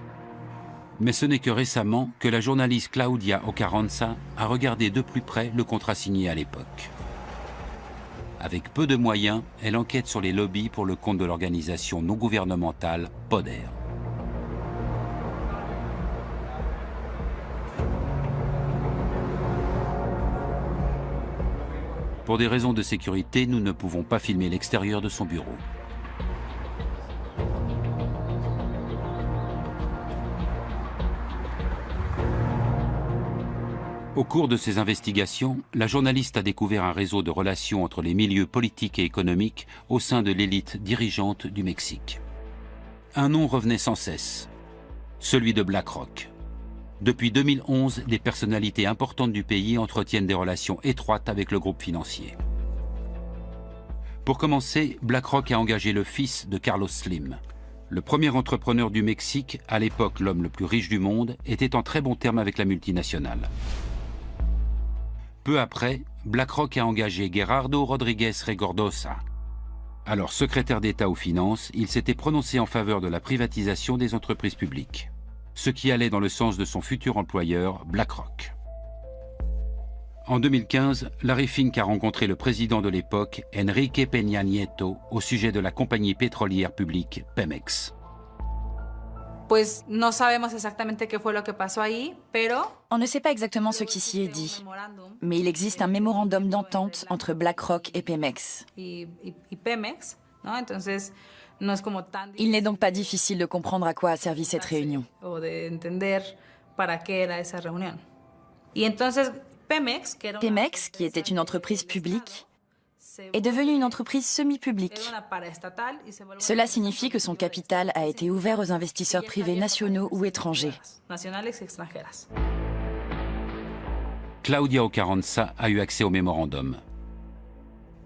Mais ce n'est que récemment que la journaliste Claudia Ocarranza a regardé de plus près le contrat signé à l'époque. Avec peu de moyens, elle enquête sur les lobbies pour le compte de l'organisation non gouvernementale PODER. Pour des raisons de sécurité, nous ne pouvons pas filmer l'extérieur de son bureau. Au cours de ses investigations, la journaliste a découvert un réseau de relations entre les milieux politiques et économiques au sein de l'élite dirigeante du Mexique. Un nom revenait sans cesse, celui de BlackRock. Depuis 2011, des personnalités importantes du pays entretiennent des relations étroites avec le groupe financier. Pour commencer, BlackRock a engagé le fils de Carlos Slim. Le premier entrepreneur du Mexique, à l'époque l'homme le plus riche du monde, était en très bons termes avec la multinationale. Peu après, BlackRock a engagé Gerardo Rodríguez Regordosa. Alors secrétaire d'État aux Finances, il s'était prononcé en faveur de la privatisation des entreprises publiques, ce qui allait dans le sens de son futur employeur, BlackRock. En 2015, Larry Fink a rencontré le président de l'époque, Enrique Peña Nieto, au sujet de la compagnie pétrolière publique Pemex. Pues no sabemos exactamente qué fue lo que pasó ahí, pero on ne sait pas exactement ce qui s'y est dit, mais il existe un mémorandum d'entente entre BlackRock et Pemex. y Pemex, ¿no? Entonces no es como tan Il n'est donc pas difficile de comprendre à quoi a servi cette réunion. o de entender para qué era esa reunión. Y entonces Pemex, qui était une entreprise publique, est devenue une entreprise semi-publique. Cela signifie que son capital a été ouvert aux investisseurs privés nationaux ou étrangers. Claudia Ocarranza a eu accès au mémorandum.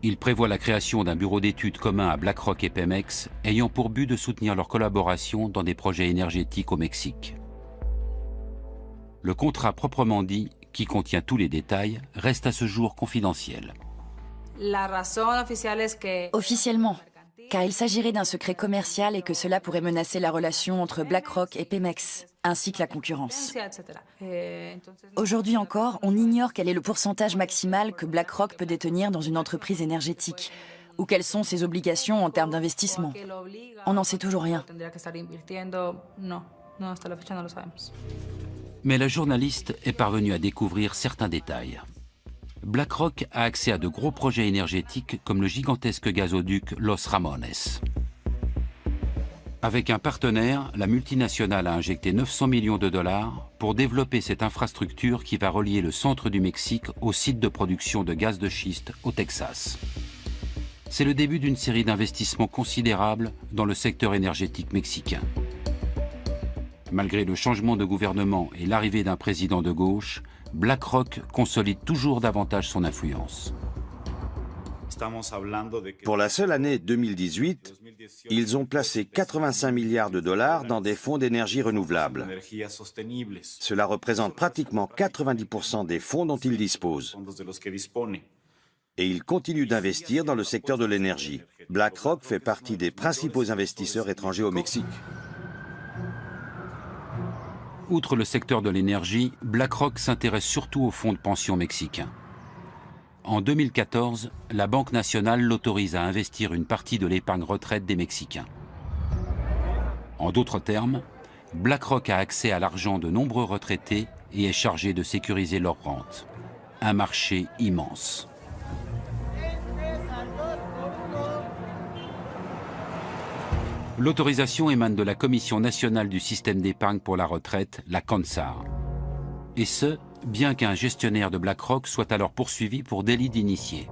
Il prévoit la création d'un bureau d'études commun à BlackRock et Pemex, ayant pour but de soutenir leur collaboration dans des projets énergétiques au Mexique. Le contrat proprement dit, qui contient tous les détails, reste à ce jour confidentiel. Officiellement, car il s'agirait d'un secret commercial et que cela pourrait menacer la relation entre BlackRock et Pemex, ainsi que la concurrence. Aujourd'hui encore, on ignore quel est le pourcentage maximal que BlackRock peut détenir dans une entreprise énergétique, ou quelles sont ses obligations en termes d'investissement. On n'en sait toujours rien. Mais la journaliste est parvenue à découvrir certains détails. BlackRock a accès à de gros projets énergétiques comme le gigantesque gazoduc Los Ramones. Avec un partenaire, la multinationale a injecté 900 millions de dollars pour développer cette infrastructure qui va relier le centre du Mexique au site de production de gaz de schiste au Texas. C'est le début d'une série d'investissements considérables dans le secteur énergétique mexicain. Malgré le changement de gouvernement et l'arrivée d'un président de gauche, BlackRock consolide toujours davantage son influence. Pour la seule année 2018, ils ont placé 85 milliards de dollars dans des fonds d'énergie renouvelable. Cela représente pratiquement 90% des fonds dont ils disposent. Et ils continuent d'investir dans le secteur de l'énergie. BlackRock fait partie des principaux investisseurs étrangers au Mexique. Outre le secteur de l'énergie, BlackRock s'intéresse surtout aux fonds de pension mexicains. En 2014, la Banque nationale l'autorise à investir une partie de l'épargne retraite des Mexicains. En d'autres termes, BlackRock a accès à l'argent de nombreux retraités et est chargé de sécuriser leur rente. Un marché immense. L'autorisation émane de la Commission nationale du système d'épargne pour la retraite, la CONSAR. Et ce, bien qu'un gestionnaire de BlackRock soit alors poursuivi pour délit d'initié.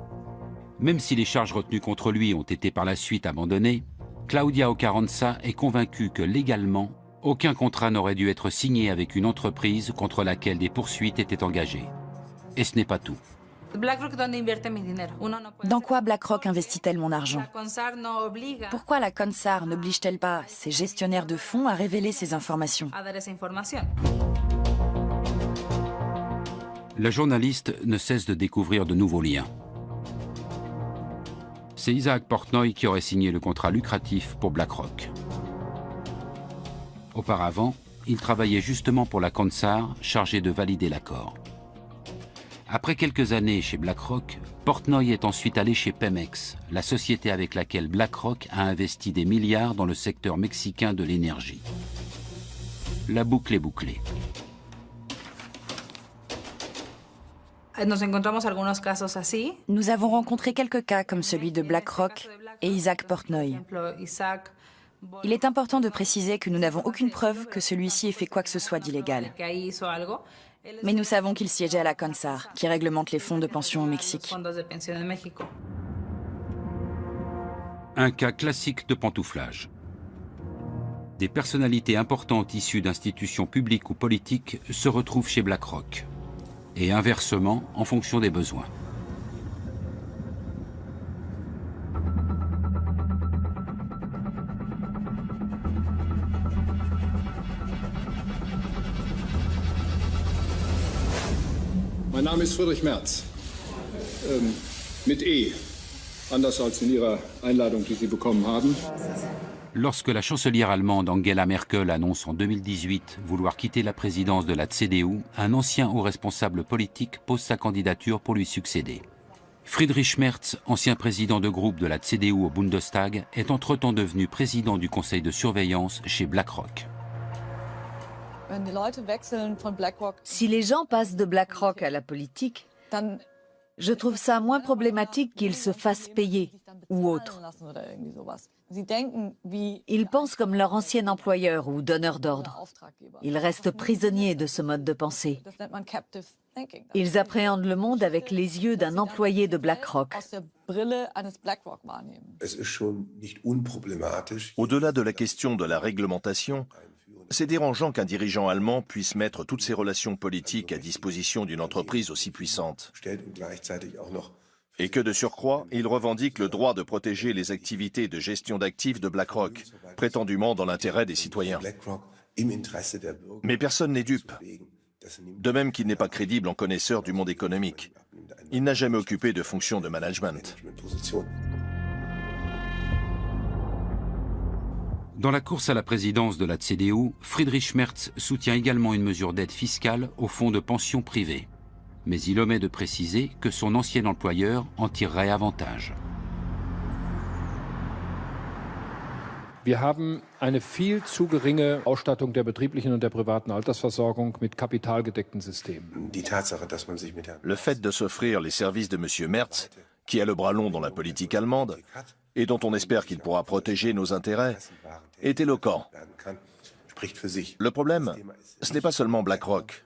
Même si les charges retenues contre lui ont été par la suite abandonnées, Claudia Ocarranza est convaincue que légalement, aucun contrat n'aurait dû être signé avec une entreprise contre laquelle des poursuites étaient engagées. Et ce n'est pas tout. Dans quoi BlackRock investit-elle mon argent? Pourquoi la CONSAR n'oblige-t-elle pas ses gestionnaires de fonds à révéler ces informations? La journaliste ne cesse de découvrir de nouveaux liens. C'est Isaac Portnoy qui aurait signé le contrat lucratif pour BlackRock. Auparavant, il travaillait justement pour la CONSAR, chargé de valider l'accord. Après quelques années chez BlackRock, Portnoy est ensuite allé chez Pemex, la société avec laquelle BlackRock a investi des milliards dans le secteur mexicain de l'énergie. La boucle est bouclée. Nous avons rencontré quelques cas comme celui de BlackRock et Isaac Portnoy. Il est important de préciser que nous n'avons aucune preuve que celui-ci ait fait quoi que ce soit d'illégal. Mais nous savons qu'il siégeait à la CONSAR, qui réglemente les fonds de pension au Mexique. Un cas classique de pantouflage. Des personnalités importantes issues d'institutions publiques ou politiques se retrouvent chez BlackRock. Et inversement, en fonction des besoins. Mein Name ist Friedrich Merz, mit E, anders als in Ihrer Einladung, die Sie bekommen haben. Lorsque la chancelière allemande Angela Merkel annonce en 2018 vouloir quitter la présidence de la CDU, un ancien haut responsable politique pose sa candidature pour lui succéder. Friedrich Merz, ancien président de groupe de la CDU au Bundestag, est entre-temps devenu président du conseil de surveillance chez BlackRock. Si les gens passent de BlackRock à la politique, je trouve ça moins problématique qu'ils se fassent payer ou autre. Ils pensent comme leur ancien employeur ou donneur d'ordre. Ils restent prisonniers de ce mode de pensée. Ils appréhendent le monde avec les yeux d'un employé de BlackRock. Au-delà de la question de la réglementation, c'est dérangeant qu'un dirigeant allemand puisse mettre toutes ses relations politiques à disposition d'une entreprise aussi puissante. Et que de surcroît, il revendique le droit de protéger les activités de gestion d'actifs de BlackRock, prétendument dans l'intérêt des citoyens. Mais personne n'est dupe. De même qu'il n'est pas crédible en connaisseur du monde économique. Il n'a jamais occupé de fonction de management. Dans la course à la présidence de la CDU, Friedrich Merz soutient également une mesure d'aide fiscale aux fonds de pension privés. Mais il omet de préciser que son ancien employeur en tirerait avantage. Wir haben eine viel zu geringe Ausstattung der betrieblichen und der privaten Altersversorgung mit kapitalgedeckten Systemen. Le fait de s'offrir les services de M. Merz, qui a le bras long dans la politique allemande, et dont on espère qu'il pourra protéger nos intérêts, est éloquent. Le problème, ce n'est pas seulement BlackRock,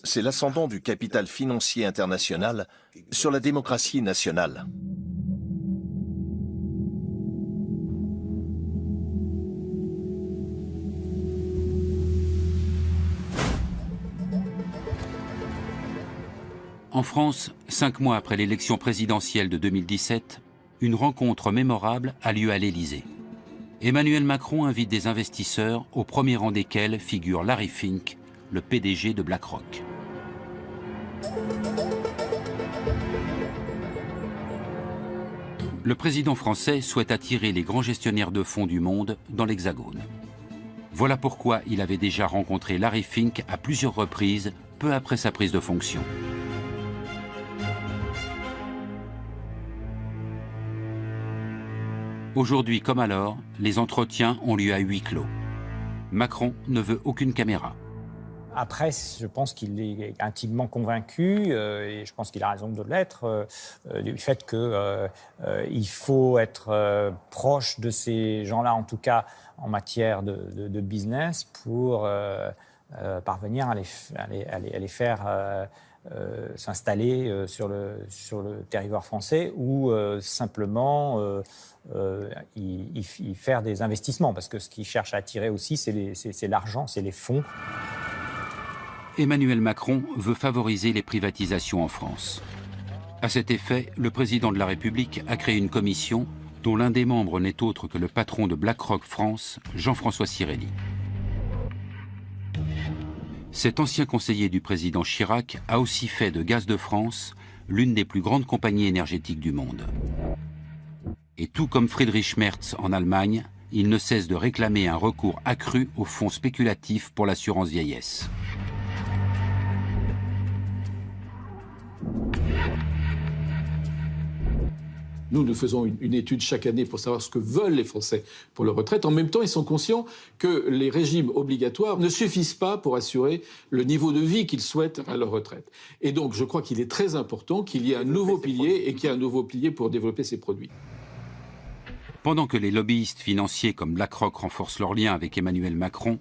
c'est l'ascendant du capital financier international sur la démocratie nationale. En France, 5 mois après l'élection présidentielle de 2017, une rencontre mémorable a lieu à l'Élysée. Emmanuel Macron invite des investisseurs, au premier rang desquels figure Larry Fink, le PDG de BlackRock. Le président français souhaite attirer les grands gestionnaires de fonds du monde dans l'Hexagone. Voilà pourquoi il avait déjà rencontré Larry Fink à plusieurs reprises, peu après sa prise de fonction. Aujourd'hui comme alors, les entretiens ont lieu à huis clos. Macron ne veut aucune caméra. Après, je pense qu'il est intimement convaincu, et je pense qu'il a raison de l'être, du fait qu'il faut être proche de ces gens-là, en tout cas en matière de business, pour parvenir à les faire s'installer sur le territoire français ou simplement y faire des investissements, parce que ce qu'ils cherchent à attirer aussi, c'est l'argent, c'est les fonds. Emmanuel Macron veut favoriser les privatisations en France. À cet effet, le président de la République a créé une commission dont l'un des membres n'est autre que le patron de BlackRock France, Jean-François Cirelli. Cet ancien conseiller du président Chirac a aussi fait de Gaz de France l'une des plus grandes compagnies énergétiques du monde. Et tout comme Friedrich Merz en Allemagne, il ne cesse de réclamer un recours accru aux fonds spéculatifs pour l'assurance vieillesse. Nous faisons une étude chaque année pour savoir ce que veulent les Français pour leur retraite. En même temps, ils sont conscients que les régimes obligatoires ne suffisent pas pour assurer le niveau de vie qu'ils souhaitent à leur retraite. Et donc, je crois qu'il est très important qu'il y ait un nouveau pilier et qu'il y ait un nouveau pilier pour développer ces produits. Pendant que les lobbyistes financiers comme BlackRock renforcent leurs liens avec Emmanuel Macron,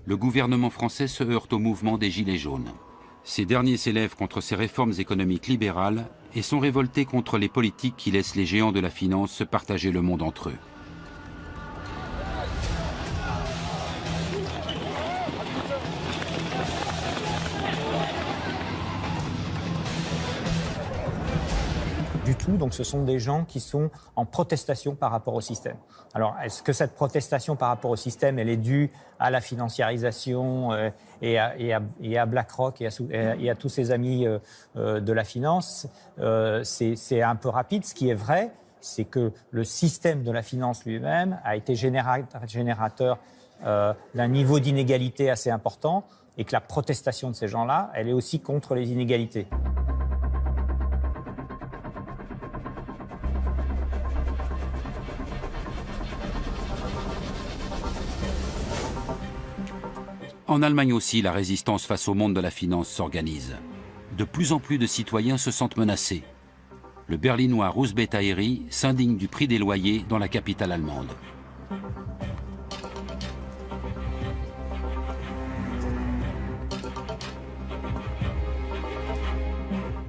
le gouvernement français se heurte au mouvement des Gilets jaunes. Ces derniers s'élèvent contre ces réformes économiques libérales et sont révoltés contre les politiques qui laissent les géants de la finance se partager le monde entre eux. Du tout, donc ce sont des gens qui sont en protestation par rapport au système. Alors, est-ce que cette protestation par rapport au système, elle est due à la financiarisation et à BlackRock et à tous ses amis de la finance? C'est un peu rapide. Ce qui est vrai, c'est que le système de la finance lui-même a été générateur d'un niveau d'inégalité assez important et que la protestation de ces gens-là, elle est aussi contre les inégalités. En Allemagne aussi, la résistance face au monde de la finance s'organise. De plus en plus de citoyens se sentent menacés. Le berlinois Russ Bettairy s'indigne du prix des loyers dans la capitale allemande.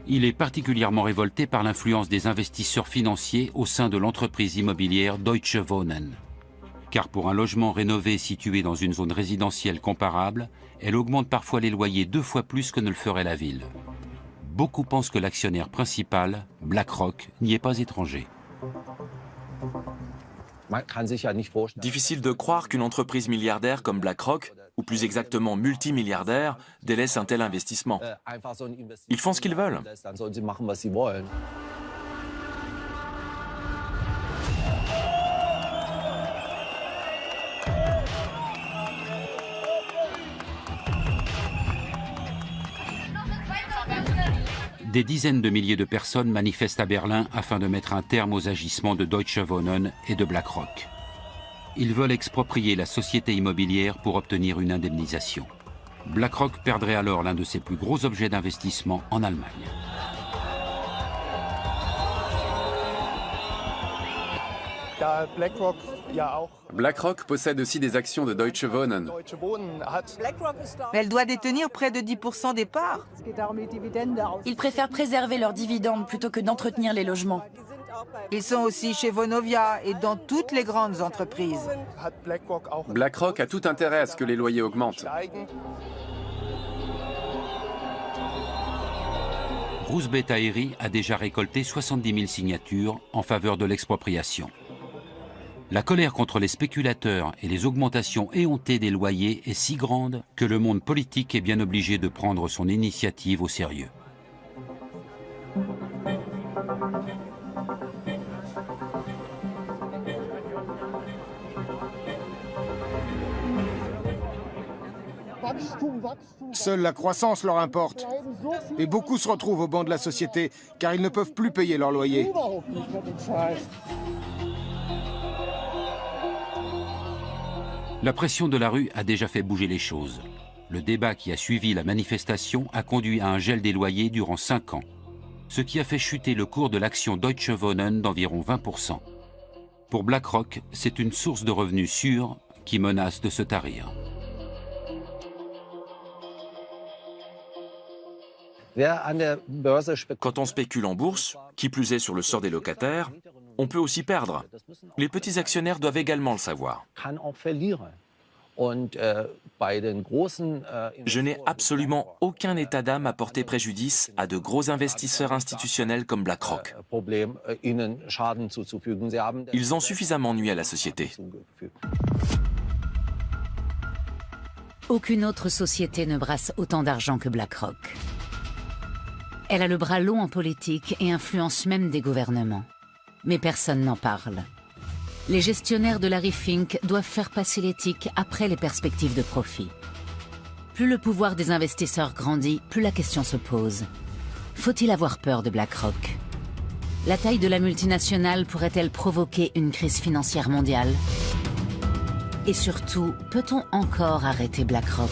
Il est particulièrement révolté par l'influence des investisseurs financiers au sein de l'entreprise immobilière Deutsche Wohnen. Car pour un logement rénové situé dans une zone résidentielle comparable, elle augmente parfois les loyers 2 fois plus que ne le ferait la ville. Beaucoup pensent que l'actionnaire principal, BlackRock, n'y est pas étranger. Difficile de croire qu'une entreprise milliardaire comme BlackRock, ou plus exactement multimilliardaire, délaisse un tel investissement. Ils font ce qu'ils veulent. Des dizaines de milliers de personnes manifestent à Berlin afin de mettre un terme aux agissements de Deutsche Wohnen et de BlackRock. Ils veulent exproprier la société immobilière pour obtenir une indemnisation. BlackRock perdrait alors l'un de ses plus gros objets d'investissement en Allemagne. BlackRock possède aussi des actions de Deutsche Wohnen. Mais elle doit détenir près de 10% des parts. Ils préfèrent préserver leurs dividendes plutôt que d'entretenir les logements. Ils sont aussi chez Vonovia et dans toutes les grandes entreprises. BlackRock a tout intérêt à ce que les loyers augmentent. Russ Bettairy a déjà récolté 70 000 signatures en faveur de l'expropriation. La colère contre les spéculateurs et les augmentations éhontées des loyers est si grande que le monde politique est bien obligé de prendre son initiative au sérieux. Seule la croissance leur importe. Et beaucoup se retrouvent au banc de la société car ils ne peuvent plus payer leur loyer. La pression de la rue a déjà fait bouger les choses. Le débat qui a suivi la manifestation a conduit à un gel des loyers durant 5 ans, ce qui a fait chuter le cours de l'action Deutsche Wohnen d'environ 20%. Pour BlackRock, c'est une source de revenus sûre qui menace de se tarir. Quand on spécule en bourse, qui plus est sur le sort des locataires, on peut aussi perdre. Les petits actionnaires doivent également le savoir. Je n'ai absolument aucun état d'âme à porter préjudice à de gros investisseurs institutionnels comme BlackRock. Ils ont suffisamment nui à la société. Aucune autre société ne brasse autant d'argent que BlackRock. Elle a le bras long en politique et influence même des gouvernements. Mais personne n'en parle. Les gestionnaires de Larry Fink doivent faire passer l'éthique après les perspectives de profit. Plus le pouvoir des investisseurs grandit, plus la question se pose. Faut-il avoir peur de BlackRock ? La taille de la multinationale pourrait-elle provoquer une crise financière mondiale? Et surtout, peut-on encore arrêter BlackRock?